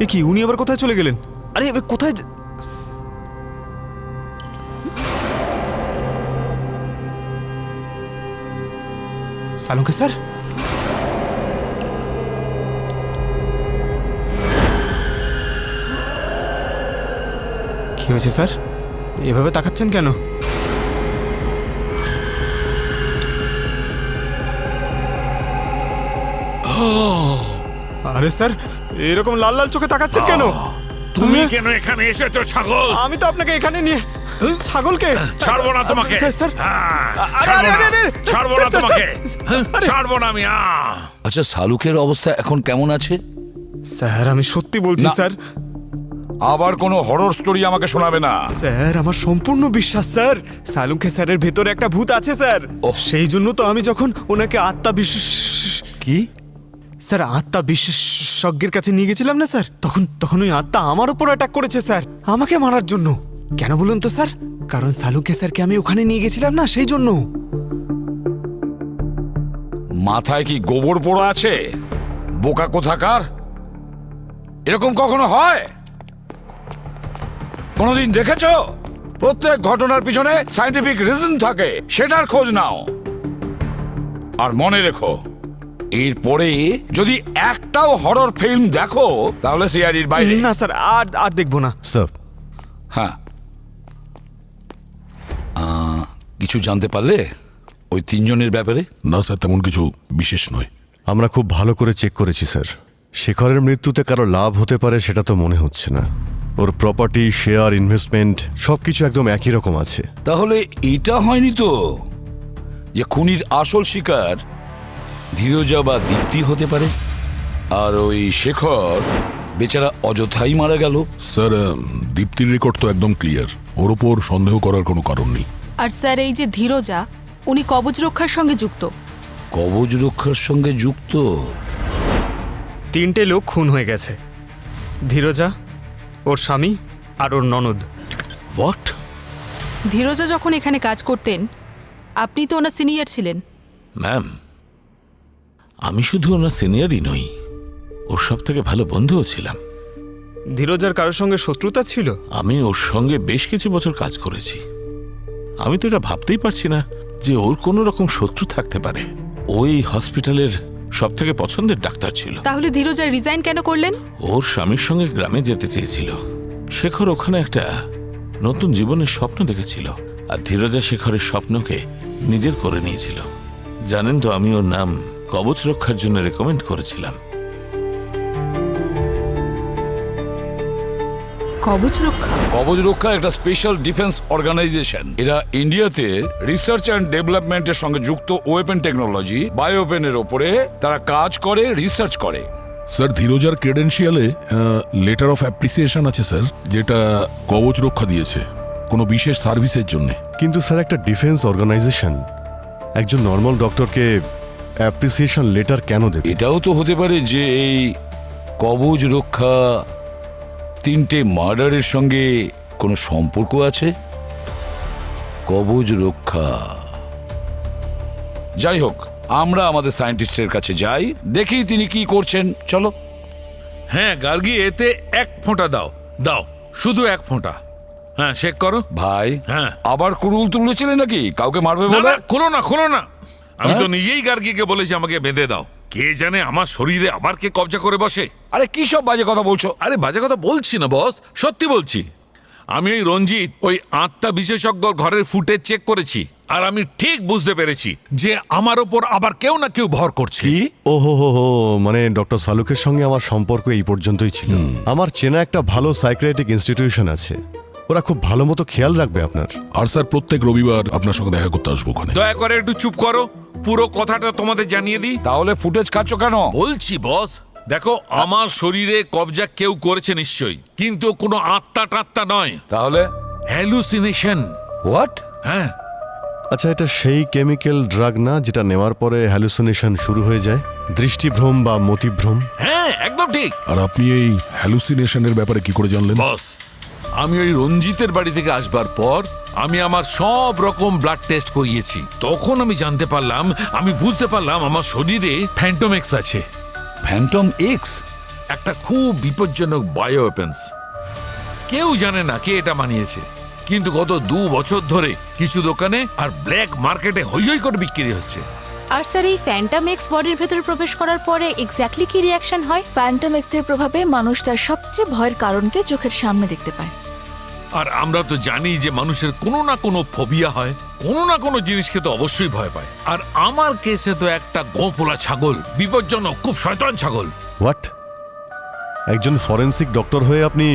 [SPEAKER 2] এ কি, উনি আবার কোথায় চলে গেলেন? আরে এবার কোথায় সালুকে স্যার? কি হয়েছে স্যার, এভাবে তাকাচ্ছেন কেন? আরে স্যার, এরকম লাল লাল চোখে তাকাচ্ছেন কেন?
[SPEAKER 6] তুমি কেন এখানে এসেছো ছাগল?
[SPEAKER 2] আমি তো আপনাকে এখানে নিয়ে ছাগলকে
[SPEAKER 6] ছাড়বো না তোমাকে।
[SPEAKER 2] Sir, sir.
[SPEAKER 6] হ্যাঁ,
[SPEAKER 2] আরে,
[SPEAKER 6] ছাড়বো
[SPEAKER 2] আরে,
[SPEAKER 6] না,
[SPEAKER 2] আরে, আরে,
[SPEAKER 6] ছাড়বো
[SPEAKER 2] স্যার,
[SPEAKER 6] না
[SPEAKER 2] স্যার,
[SPEAKER 6] তোমাকে।
[SPEAKER 2] আরে।
[SPEAKER 6] ছাড়বো না আমি।
[SPEAKER 9] আচ্ছা, শালুকের অবস্থা এখন কেমন আছে?
[SPEAKER 2] স্যার আমি সত্যি বলছি
[SPEAKER 9] না।
[SPEAKER 2] স্যার।
[SPEAKER 9] আবার কোনো হরর স্টোরি আমাকে শোনাবে না।
[SPEAKER 2] স্যার আমার সম্পূর্ণ বিশ্বাস স্যার, সালুকে স্যারের ভেতরে একটা ভূত আছে স্যার। সেই জন্য তো আমি যখন ওনাকে আত্মা বিশেষ
[SPEAKER 9] কি?
[SPEAKER 2] স্যার আত্মা বিশেষজ্ঞের কাছে নিয়ে গেছিলাম না স্যার, তখন ওই আত্মা আমার উপর অ্যাটাক করেছে স্যার, আমাকে মারার জন্য। কেন বলুন তো স্যার? কারণ সালুকে স্যারকে আমি ওখানে নিয়ে গেছিলাম না, সেই জন্য।
[SPEAKER 9] মাথায় কি গোবর পোড়া আছে? বোকা কোথাকার! এরকম কখনো হয়? কোনোদিন দেখেছো? প্রত্যেক ঘটনার পিছনে সায়েন্টিফিক রিজন থাকে, সেটার খোঁজ নাও। আর মনে রেখো, এরপরে যদি একটাও হরর ফিল্ম দেখো তাহলে সিআইডির বাইরে।
[SPEAKER 2] না স্যার, আর দেখবো না
[SPEAKER 4] স্যার।
[SPEAKER 9] হ্যাঁ, কিছু জানতে পারলে ওই তিনজনের ব্যাপারে?
[SPEAKER 5] না স্যার, তেমন কিছু বিশেষ নয়।
[SPEAKER 4] আমরা খুব ভালো করে চেক করেছি স্যার। শেখরের মৃত্যুতে কারো লাভ হতে পারে সেটা তো মনে হচ্ছে না। ওর প্রপার্টি, শেয়ার, ইনভেস্টমেন্ট সবকিছু একদম একই রকম আছে।
[SPEAKER 9] তাহলে এটা হয়নি তো যে খুনির আসল শিকার ধীরজা বা দীপ্তি হতে পারে, আর ওই শেখর বেচারা অযথাই মারা গেল?
[SPEAKER 5] স্যার, দীপ্তির রেকর্ড তো একদম ক্লিয়ার, ওর ওপর সন্দেহ করার কোনো কারণ নেই।
[SPEAKER 10] আর স্যার এই যে ধীরজা, উনি কবচ রক্ষার সঙ্গে যুক্ত।
[SPEAKER 9] কবচ রক্ষার সঙ্গে যুক্ত?
[SPEAKER 2] 3টে লোক খুন হয়ে গেছে, ধীরজা, ওর স্বামী আর ওর ননদ।
[SPEAKER 9] হোয়াট?
[SPEAKER 10] ধীরজা যখন এখানে কাজ করতেন, আপনি তো ওনার সিনিয়র ছিলেন।
[SPEAKER 13] ম্যাম, আমি শুধু ওনার সিনিয়রই নই, ওর সব থেকে ভালো বন্ধুও ছিলাম।
[SPEAKER 2] ধীরজার কারোর সঙ্গে শত্রুতা ছিল?
[SPEAKER 13] আমি ওর সঙ্গে বেশ কিছু বছর কাজ করেছি। আমি তো এটা ভাবতেই পারছি না যে ওর কোনো রকম শত্রু থাকতে পারে। ওই হসপিটালের সব থেকে পছন্দের ডাক্তার ছিল।
[SPEAKER 10] তাহলে ধীরজা রিজাইন কেন করলেন?
[SPEAKER 13] ওর স্বামীর সঙ্গে গ্রামে যেতে চেয়েছিল। শেখর ওখানে একটা নতুন জীবনের স্বপ্ন দেখেছিল, আর ধীরজা শেখরের স্বপ্নকে নিজের করে নিয়েছিল। জানেন তো, আমি ওর নাম কবচ রক্ষার জন্য রেকমেন্ড করেছিলাম।
[SPEAKER 10] কবচ রক্ষা?
[SPEAKER 9] কবচ রক্ষা একটা স্পেশাল ডিফেন্স অর্গানাইজেশন। এরা ইন্ডিয়াতে রিসার্চ অ্যান্ড ডেভেলপমেন্টের সঙ্গে যুক্ত ওয়েপন টেকনোলজি, বায়োপেনের ওপরে তারা কাজ করে, রিসার্চ করে।
[SPEAKER 5] স্যার, ধীরজার ক্রেডেন্সিয়ালে লেটার অফ অ্যাপ্রিসিয়েশন আছে স্যার, যেটা কবচ রক্ষা দিয়েছে কোনো বিশেষ সার্ভিসের জন্য।
[SPEAKER 4] কিন্তু স্যার, একটা ডিফেন্স অর্গানাইজেশন একজন নর্মাল ডক্টরকে অ্যাপ্রিসিয়েশন লেটার কেন দেবে?
[SPEAKER 9] এটাও তো হতে পারে যে এই কবচ রক্ষা 3টে মার্ডারের সঙ্গে কোনো সম্পর্ক আছে। কবচ রক্ষা। যাই হোক, আমরা আমাদের সায়েন্টিস্টের কাছে যাই, দেখি তিনি কি করছেন। চলো।
[SPEAKER 6] হ্যাঁ গার্গী, এতে 1 ফোঁটা দাও, দাও, শুধু 1 ফোঁটা। হ্যাঁ, চেক করো
[SPEAKER 9] ভাই।
[SPEAKER 6] হ্যাঁ।
[SPEAKER 9] আবার কুড়ুল তুলেছিলেন নাকি? কাউকে মারবে
[SPEAKER 6] না,
[SPEAKER 9] বলে?
[SPEAKER 6] না, খোলো না, খোলো না। আমি তো
[SPEAKER 9] হ্যাঁ?
[SPEAKER 6] নিজেই গার্গীকে বলেছি আমাকে বেঁধে দাও। কে জানে আমার শরীরে আবার কে কবজা করে বসে।
[SPEAKER 9] আরে কি সব বাজে কথা বলছো?
[SPEAKER 6] আরে বাজে কথা বলছি না বস, সত্যি বলছি। আমি ওই রঞ্জিত, ওই আত্মা বিশেষজ্ঞর ঘরের ফুটেজ চেক করেছি, আর আমি ঠিক বুঝতে পেরেছি যে আমার ওপর আবার কেউ না কেউ ভর করছে।
[SPEAKER 4] ও হো, মানে ডক্টর সালুকের সঙ্গে আমার সম্পর্ক এই পর্যন্তই ছিল। আমার চেনা একটা ভালো সাইকিয়াট্রিক ইনস্টিটিউশন আছে, ওরা খুব ভালো মতো খেয়াল রাখবে আপনার।
[SPEAKER 5] আর স্যার, প্রত্যেক রবিবার আপনার সঙ্গে দেখা করতে আসবো ওখানে।
[SPEAKER 6] দয়া করে একটু চুপ করো, পুরো কথাটা তোমাদের জানিয়ে দিই।
[SPEAKER 9] তাহলে ফুটেজ খাচ্ছ কেন?
[SPEAKER 6] বলছি বস, দেখো আমার শরীরে কবজা কেউ করেছে নিশ্চয়ই, কিন্তু কোনো আত্মা টাত্মা নয়।
[SPEAKER 9] তাহলে
[SPEAKER 6] হ্যালুসিনেশন।
[SPEAKER 9] হোয়াট?
[SPEAKER 6] হ্যাঁ।
[SPEAKER 4] আচ্ছা, এটা সেই কেমিক্যাল ড্রাগ না যেটা নেওয়ার পরে হ্যালুসিনেশন শুরু হয়ে যায়, দৃষ্টিভ্রম বা মতিভ্রম?
[SPEAKER 6] হ্যাঁ, একদম ঠিক।
[SPEAKER 5] আর আপনি এই হ্যালুসিনেশনের ব্যাপারে কি করে জানলেন?
[SPEAKER 6] বস, আমি ওই রঞ্জিতের বাড়ি থেকে আসবার পর আমি আমার সব রকম ব্লাড টেস্ট করিয়েছি। তখন আমি জানতে পারলাম, আমি বুঝতে পারলাম আমার শরীরে ফ্যান্টম এক্স আছে।
[SPEAKER 9] Phantom x?
[SPEAKER 6] একটা খুব বিপজ্জনক বায়ো ওয়েপন্স। কেউ জানে না কে এটা বানিয়েছে, কিন্তু গত 2 বছর ধরে কিছু দোকানে আর ব্ল্যাক মার্কেটে হই হই করে বিক্রি হচ্ছে।
[SPEAKER 10] আর স্যার এই ফ্যান্টম এক্স বডির ভেতরে প্রবেশ করার পরে এক্স্যাক্টলি কি রিয়াকশন হয়?
[SPEAKER 3] ফ্যান্টম এক্সের প্রভাবে মানুষ তার সবচেয়ে ভয়ের কারণকে চোখের সামনে দেখতে পায়।
[SPEAKER 6] আর আমরা তো জানি যে মানুষের কোনো না কোনো ফোবিয়া হয়, কোনো না কোনো জিনিসকে তো অবশ্যই ভয় পায়। আর আমার কেসে তো একটা গোপোলা ছাগল, বিপজ্জনক, খুব শয়তান ছাগল।
[SPEAKER 4] হোয়াট? একজন ফরেন্সিক ডক্টর হয়ে আপনি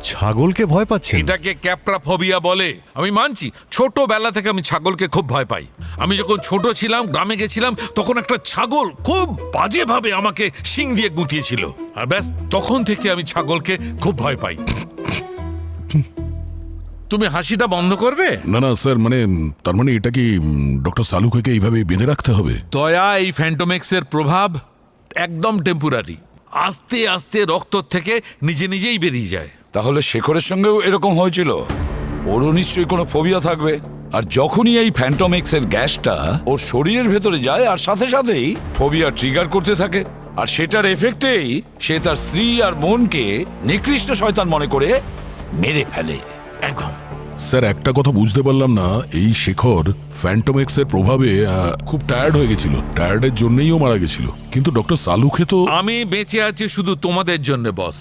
[SPEAKER 4] ছাগলকে ভয় পাচ্ছেন?
[SPEAKER 6] এটাকে ক্যাপ্রাফোবিয়া বলে। আমি মানছি ছোটবেলা থেকে আমি ছাগলকে খুব ভয় পাই। আমি যখন ছোট ছিলাম, গ্রামে গেছিলাম, তখন একটা ছাগল খুব বাজেভাবে আমাকে শিং দিয়ে গুঁতিয়েছিল, আর ব্যাস তখন থেকে আমি ছাগলকে খুব ভয় পাই। তুমি হাসিটা বন্ধ করবে?
[SPEAKER 5] না না স্যার, মানে তার মানে এটা কি ডক্টর সালুকেকে এইভাবে বেঁধে রাখতে হবে?
[SPEAKER 6] দয়া, এই ফ্যান্টোমেক্সের প্রভাব একদম টেম্পোরারি। আস্তে আস্তে রক্ত থেকে নিজে নিজেই বেরিয়ে যায়।
[SPEAKER 9] তাহলে শেখরের সঙ্গেও এরকম হয়েছিল? ওরও নিশ্চয়ই কোনো ফোবিয়া থাকবে। আর যখনই এই ফ্যান্টোমেক্সের গ্যাসটা ওর শরীরের ভেতরে যায়, আর সাথে সাথেই ফোবিয়া ট্রিগার করতে থাকে, আর সেটার এফেক্টেই সে তার স্ত্রী আর বোনকে নিকৃষ্ট শয়তান মনে করে মেরে ফেলে।
[SPEAKER 6] একদম।
[SPEAKER 5] স্যার একটা কথা বুঝতে পারলাম না, এই শেখর ফ্যান্টোমেক্সের প্রভাবে খুব টায়ার্ড হয়ে গেছিল, টায়ার্ডের জন্যই ও মারা গেছিল, কিন্তু ডক্টর সালুকে তো...
[SPEAKER 6] আমি বেঁচে আছি শুধু তোমাদের জন্য বস।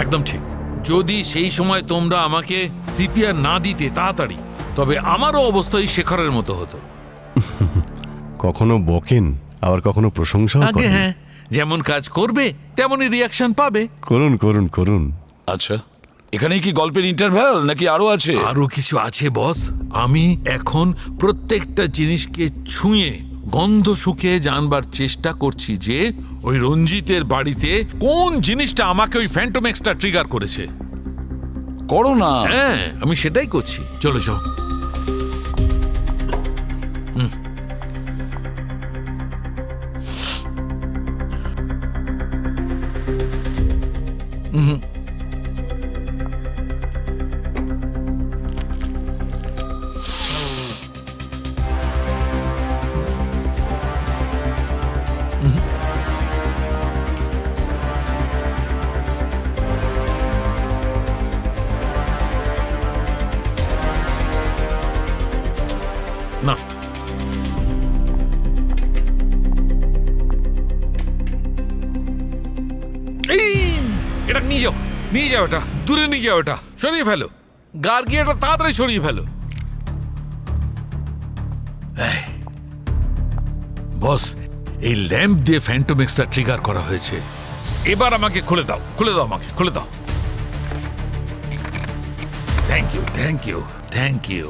[SPEAKER 6] একদম ঠিক। যদি সেই সময় তোমরা আমাকে সিপিআর না দিতে তাড়াতাড়ি, তবে আমারও অবস্থা ওই শেখরের মতো হতো।
[SPEAKER 4] কখনো বকেন, আবার কখনো প্রশংসা
[SPEAKER 6] আগে
[SPEAKER 4] করেন।
[SPEAKER 6] হ্যাঁ, যেমন কাজ করবে তেমনই রিয়াকশন পাবে।
[SPEAKER 4] করুন করুন করুন।
[SPEAKER 9] আচ্ছা, এখানেই কি গল্পের ইন্টারভ্যাল নাকি আরো আছে?
[SPEAKER 6] আরো কিছু আছে বস। আমি এখন প্রত্যেকটা জিনিসকে ছুঁয়ে গন্ধ শুকে জানবার চেষ্টা করছি যে ওই রঞ্জিতের বাড়িতে কোন জিনিসটা আমাকে ওই ফ্যান্টোমেক্সটা ট্রিগার করেছে।
[SPEAKER 9] করো না।
[SPEAKER 6] হ্যাঁ, আমি সেটাই করছি। চলো যাও। না, এই এটা নিয়ে যাও, নিয়ে যাও, এটা দূরে নিয়ে যাও, এটা সরিয়ে ফেলো। গার্গিয়াটা তাড়াতাড়ি সরিয়ে ফেলো। বস, এই ল্যাম্প দিয়ে ফ্যান্টোমেক্সটা ট্রিগার করা হয়েছে। এবার আমাকে খুলে দাও, খুলে দাও, আমাকে খুলে দাও। Thank you, thank you, thank you.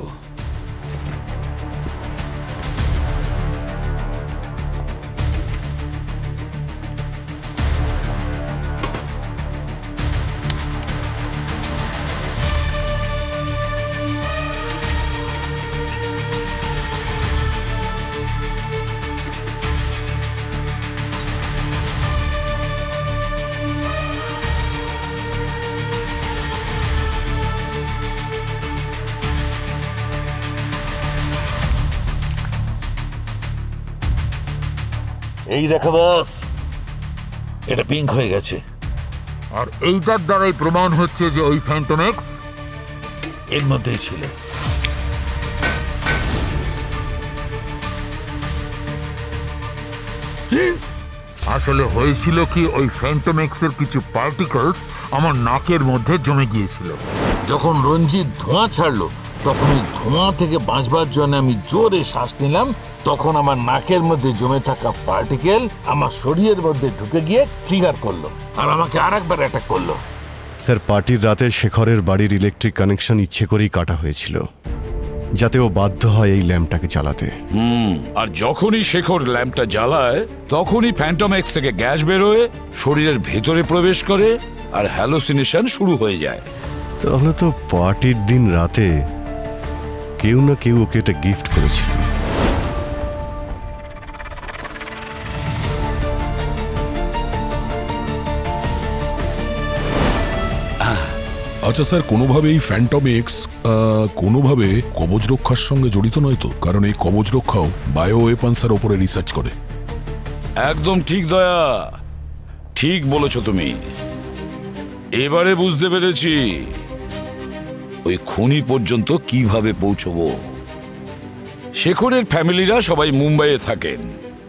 [SPEAKER 6] এই দেখো বস, এটা পিঙ্ক হয়ে গেছে, আর এইটার দ্বারাই প্রমাণ হচ্ছে যে ওই ফ্যান্টোমেক্স এর মধ্যেই ছিল। আসলে হয়েছিল কি, ওই ফ্যান্টোমেক্সের কিছু পার্টিকলস আমার নাকের মধ্যে জমে গিয়েছিল। যখন রঞ্জিত ধোঁয়া ছাড়লো, তখন ওই ধোঁয়া থেকে বাঁচবার জন্য আমি জোরে শ্বাস নিলাম। তখন আমার নাকের মধ্যে জমে থাকা পার্টিকেল আমার শরীরের মধ্যে ঢুকে গিয়ে ট্রিগার করলো, আর আমাকে আরেকবার অ্যাটাক করলো।
[SPEAKER 4] স্যার, পার্টির রাতে শেখরের বাড়ির ইলেকট্রিক কানেকশন ইচ্ছে করেই কাটা হয়েছিল, যাতে ও বাধ্য হয় এই ল্যাম্পটাকে চালাতে।
[SPEAKER 9] আর যখনই শেখর ল্যাম্পটা জ্বালায়, তখনই ফ্যান্টোমেক্স থেকে গ্যাস বেরোয়, শরীরের ভেতরে প্রবেশ করে, আর হ্যালোসিনেশন শুরু হয়ে যায়।
[SPEAKER 4] তাহলে তো পার্টির দিন রাতে কেউ না কেউ ওকে এটা গিফট করেছিল।
[SPEAKER 5] আচ্ছা স্যার, কোনোভাবে এই ফ্যান্টোমেক্স কোনোভাবে কবচ রক্ষার সঙ্গে জড়িত নয় তো? কারণ এই কবচ রক্ষাও বায়ো ওয়েপন্সের ওপরে রিসার্চ করে।
[SPEAKER 9] একদম ঠিক দয়া, ঠিক বলেছো তুমি। এবারে বুঝতে পেরেছি ওই খুনি পর্যন্ত কিভাবে পৌঁছবো। শেখরের ফ্যামিলিরা সবাই মুম্বাইয়ে থাকেন।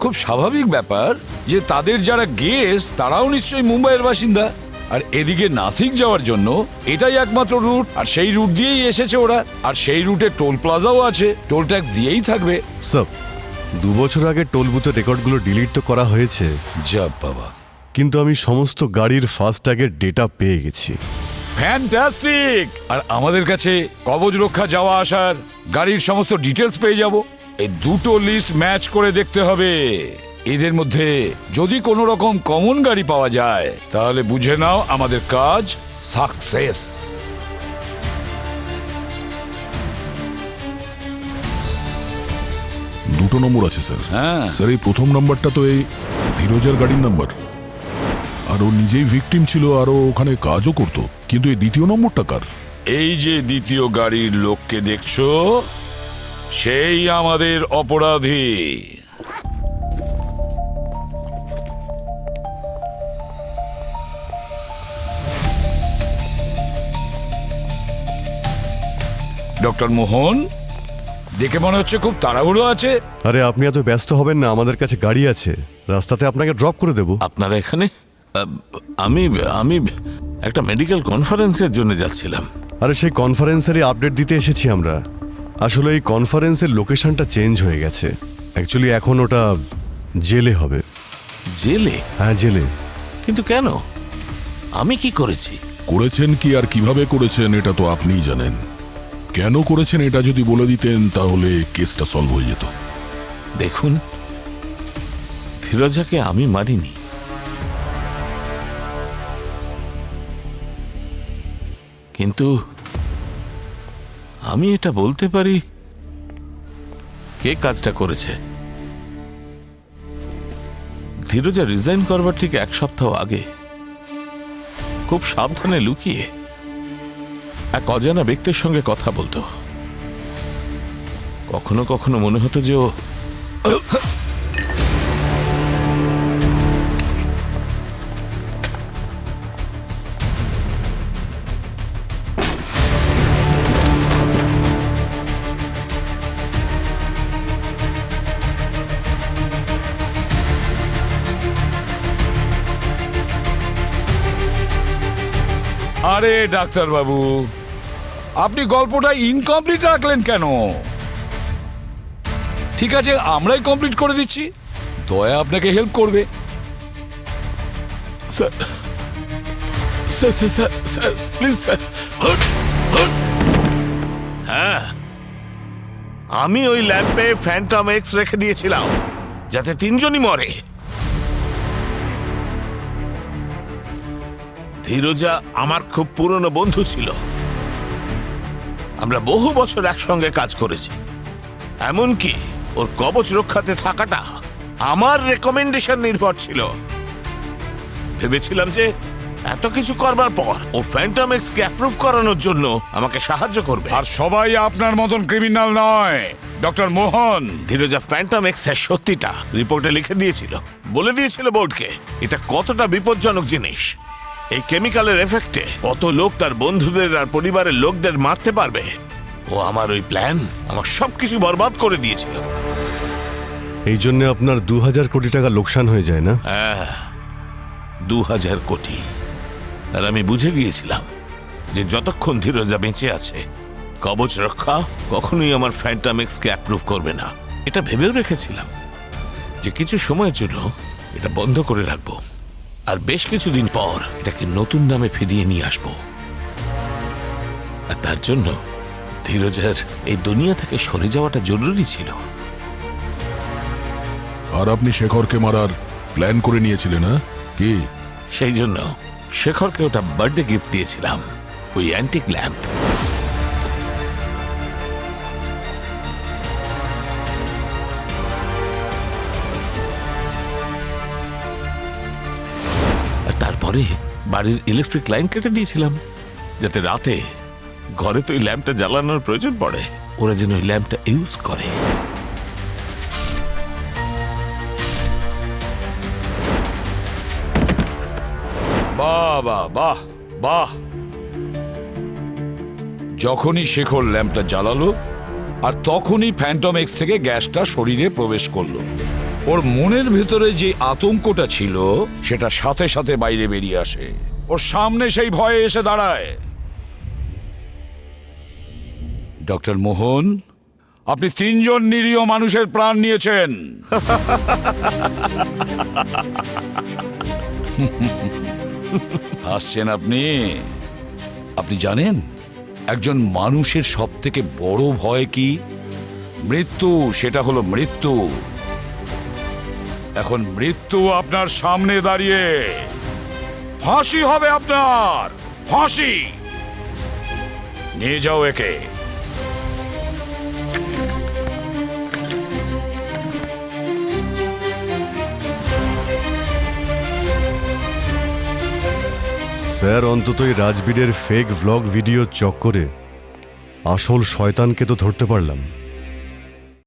[SPEAKER 9] খুব স্বাভাবিক ব্যাপার যে তাদের যারা গেস্ট তারাও নিশ্চয়ই মুম্বাইয়ের বাসিন্দা। আর এদিকে নাসিক যাওয়ার জন্য এটাই একমাত্র রুট, আর সেই রুট দিয়েই এসেছে ওরা। আর সেই রুটে টোল প্লাজাও আছে, টোল ট্যাক্স দিয়েই থাকবে।
[SPEAKER 4] স্যার, 2 বছর আগে টোল বুথের রেকর্ডগুলো ডিলিট তো করা হয়েছে।
[SPEAKER 9] যা বাবা।
[SPEAKER 4] কিন্তু আমি সমস্ত গাড়ির ফাস্ট্যাগের ডেটা পেয়ে গেছি।
[SPEAKER 9] ফ্যান্টাস্টিক! আর আমাদের কাছে কবচ রক্ষা যাওয়া আসার গাড়ির সমস্ত ডিটেলস পেয়ে যাব। এই দুটো লিস্ট ম্যাচ করে দেখতে হবে। এদের মধ্যে যদি কোনো রকম কমন গাড়ি পাওয়া যায় তাহলে বুঝে নাও আমাদের কাজ সাকসেস।
[SPEAKER 5] দুটো নম্বর আছে স্যার।
[SPEAKER 9] হ্যাঁ
[SPEAKER 5] স্যার এই প্রথম নাম্বারটা তো এই ধীরজার গাড়ির নাম্বার, আর ও নিজেই ভিকটিম ছিল আর ও ওখানে কাজও করতো। কিন্তু এই দ্বিতীয় নম্বরটা কার?
[SPEAKER 9] এই যে দ্বিতীয় গাড়ির লোককে দেখছো সেই আমাদের অপরাধী। ডক্টর মোহন, দেখে মনে হচ্ছে খুব তাড়াহুড়ো আছে।
[SPEAKER 4] আরে আপনি এত ব্যস্ত হবেন না, আমাদের কাছে গাড়ি আছে, রাস্তাতে আপনাকে ড্রপ করে দেব।
[SPEAKER 13] আপনারা এখানে? আমি আমি একটা মেডিকেল কনফারেন্সের জন্য যাচ্ছিলাম।
[SPEAKER 4] আরে সেই কনফারেন্সেরই আপডেট দিতে এসেছি আমরা। আসলে এই কনফারেন্সের লোকেশনটা চেঞ্জ হয়ে গেছে। অ্যাকচুয়ালি এখন ওটা জেলে হবে।
[SPEAKER 13] জেলে?
[SPEAKER 4] হ্যাঁ জেলে।
[SPEAKER 13] কিন্তু কেন? আমি কি করেছি?
[SPEAKER 5] করেছেন কি আর কিভাবে করেছেন এটা তো আপনিই জানেন। কেন করেছেন এটা যদি বলে দিতেন তাহলে কেসটা সলভ হয়ে যেত।
[SPEAKER 13] দেখুন, ধীরজাকে আমি মারিনি। কিন্তু আমি এটা বলতে পারি কে কাজটা করেছে। ধীরজা রিজাইন করবার ঠিক এক সপ্তাহ আগে খুব সাবধানে লুকিয়ে এক অজানা ব্যক্তির সঙ্গে কথা বলতো। কখনো কখনো মনে হতো যে ও
[SPEAKER 9] আরে ডাক্তার বাবু, আপনি গল্পটা ইনকমপ্লিট রাখলেন কেন? ঠিক আছে, আমরাই কমপ্লিট করে দিচ্ছি। দয়া আপনাকে হেল্প করবে।
[SPEAKER 13] Sir sir sir sir please sir. হ্যাঁ, আমি ওই ল্যাম্পে ফ্যান্টম এক্স রেখে দিয়েছিলাম যাতে তিনজনই মরে। ধীরজা আমার খুব পুরনো বন্ধু ছিল। আমরা বহু বছর একসঙ্গে কাজ করেছি। এমনকি ওর কবচ রক্ষাতে থাকাটা আমার রেকমেন্ডেশন নির্ভর ছিল। ভেবেছিলাম যে এত কিছু করবার পর ও ফ্যান্টম এক্স কে অ্যাপ্রুভ করানোর জন্য আমাকে সাহায্য করবে।
[SPEAKER 9] আর সবাই আপনার মতন ক্রিমিনাল নয় ডক্টর মোহন।
[SPEAKER 13] ধীরজা ফ্যান্টম এক্স এর সত্যিটা রিপোর্টে লিখে দিয়েছিল, বলে দিয়েছিল বোর্ডকে এটা কতটা বিপজ্জনক জিনিস। এই কেমিক্যালের এফেক্টে কত লোক তার বন্ধুদের আর পরিবারের লোকদের মারতে পারবে। ও আমার ওই প্ল্যান আমার সবকিছু বরবাদ করে দিয়েছিল।
[SPEAKER 4] এই জন্য আপনার 2000 কোটি টাকা লোকসান হয়ে যায় না?
[SPEAKER 13] হ্যাঁ, 2000 কোটি। আর আমি বুঝে গিয়েছিলাম যে যতক্ষণ ধীরজা বেঁচে আছে কবচ রক্ষা কখনোই আমার ফ্যান্টম এক্সকে অ্যাপ্রুভ করবে না। এটা ভেবেও রেখেছিলাম যে কিছু সময়ের জন্য এটা বন্ধ করে রাখবো, আর বেশ কিছুদিন পর এটাকে নতুন নামে ফিরিয়ে নিয়ে আসবো। আর তার জন্য ধীরজার এই দুনিয়া থেকে সরে যাওয়াটা জরুরি ছিল।
[SPEAKER 5] আর আপনি শেখরকে মারার প্ল্যান করে নিয়েছিলেন, না কি?
[SPEAKER 13] সেই জন্য শেখরকে ওটা বার্থডে গিফট দিয়েছিলাম, ওই অ্যান্টিক ল্যাম্প। আর তারপরে বাড়ির ইলেকট্রিক লাইন কেটে দিয়েছিলাম যাতে রাতে ঘরে তো ওই ল্যাম্পটা জ্বালানোর প্রয়োজন পড়ে, ওরা যেন ওই ল্যাম্পটা ইউজ করে।
[SPEAKER 9] বাহ বাহ বাহ বাহ! যখনই শেখর ল্যাম্পটা জ্বালালো আর তখনই ফ্যান্টম এক্স থেকে গ্যাসটা শরীরে প্রবেশ করলো। ওর মনের ভেতরে যে আতঙ্কটা ছিল সেটা সাথে সাথে বাইরে বেরিয়ে আসে। ওর সামনে সেই ভয়ে এসে দাঁড়ায়। ডক্টর মোহন, আপনি 3 জন নিরীহ মানুষের প্রাণ নিয়েছেন। হাসছেন আপনি? আপনি জানেন একজন মানুষের সব থেকে বড় ভয় কি? মৃত্যু। সেটা হলো মৃত্যু। এখন মৃত্যু আপনার সামনে দাঁড়িয়ে, ফাঁসি হবে আপনার, ফাঁসি। নিয়ে যাও একে।
[SPEAKER 4] স্যার অন্তত এই রাজবীরের ফেক ভ্লগ ভিডিও চক্করে আসল শয়তানকে তো ধরতে পারলাম।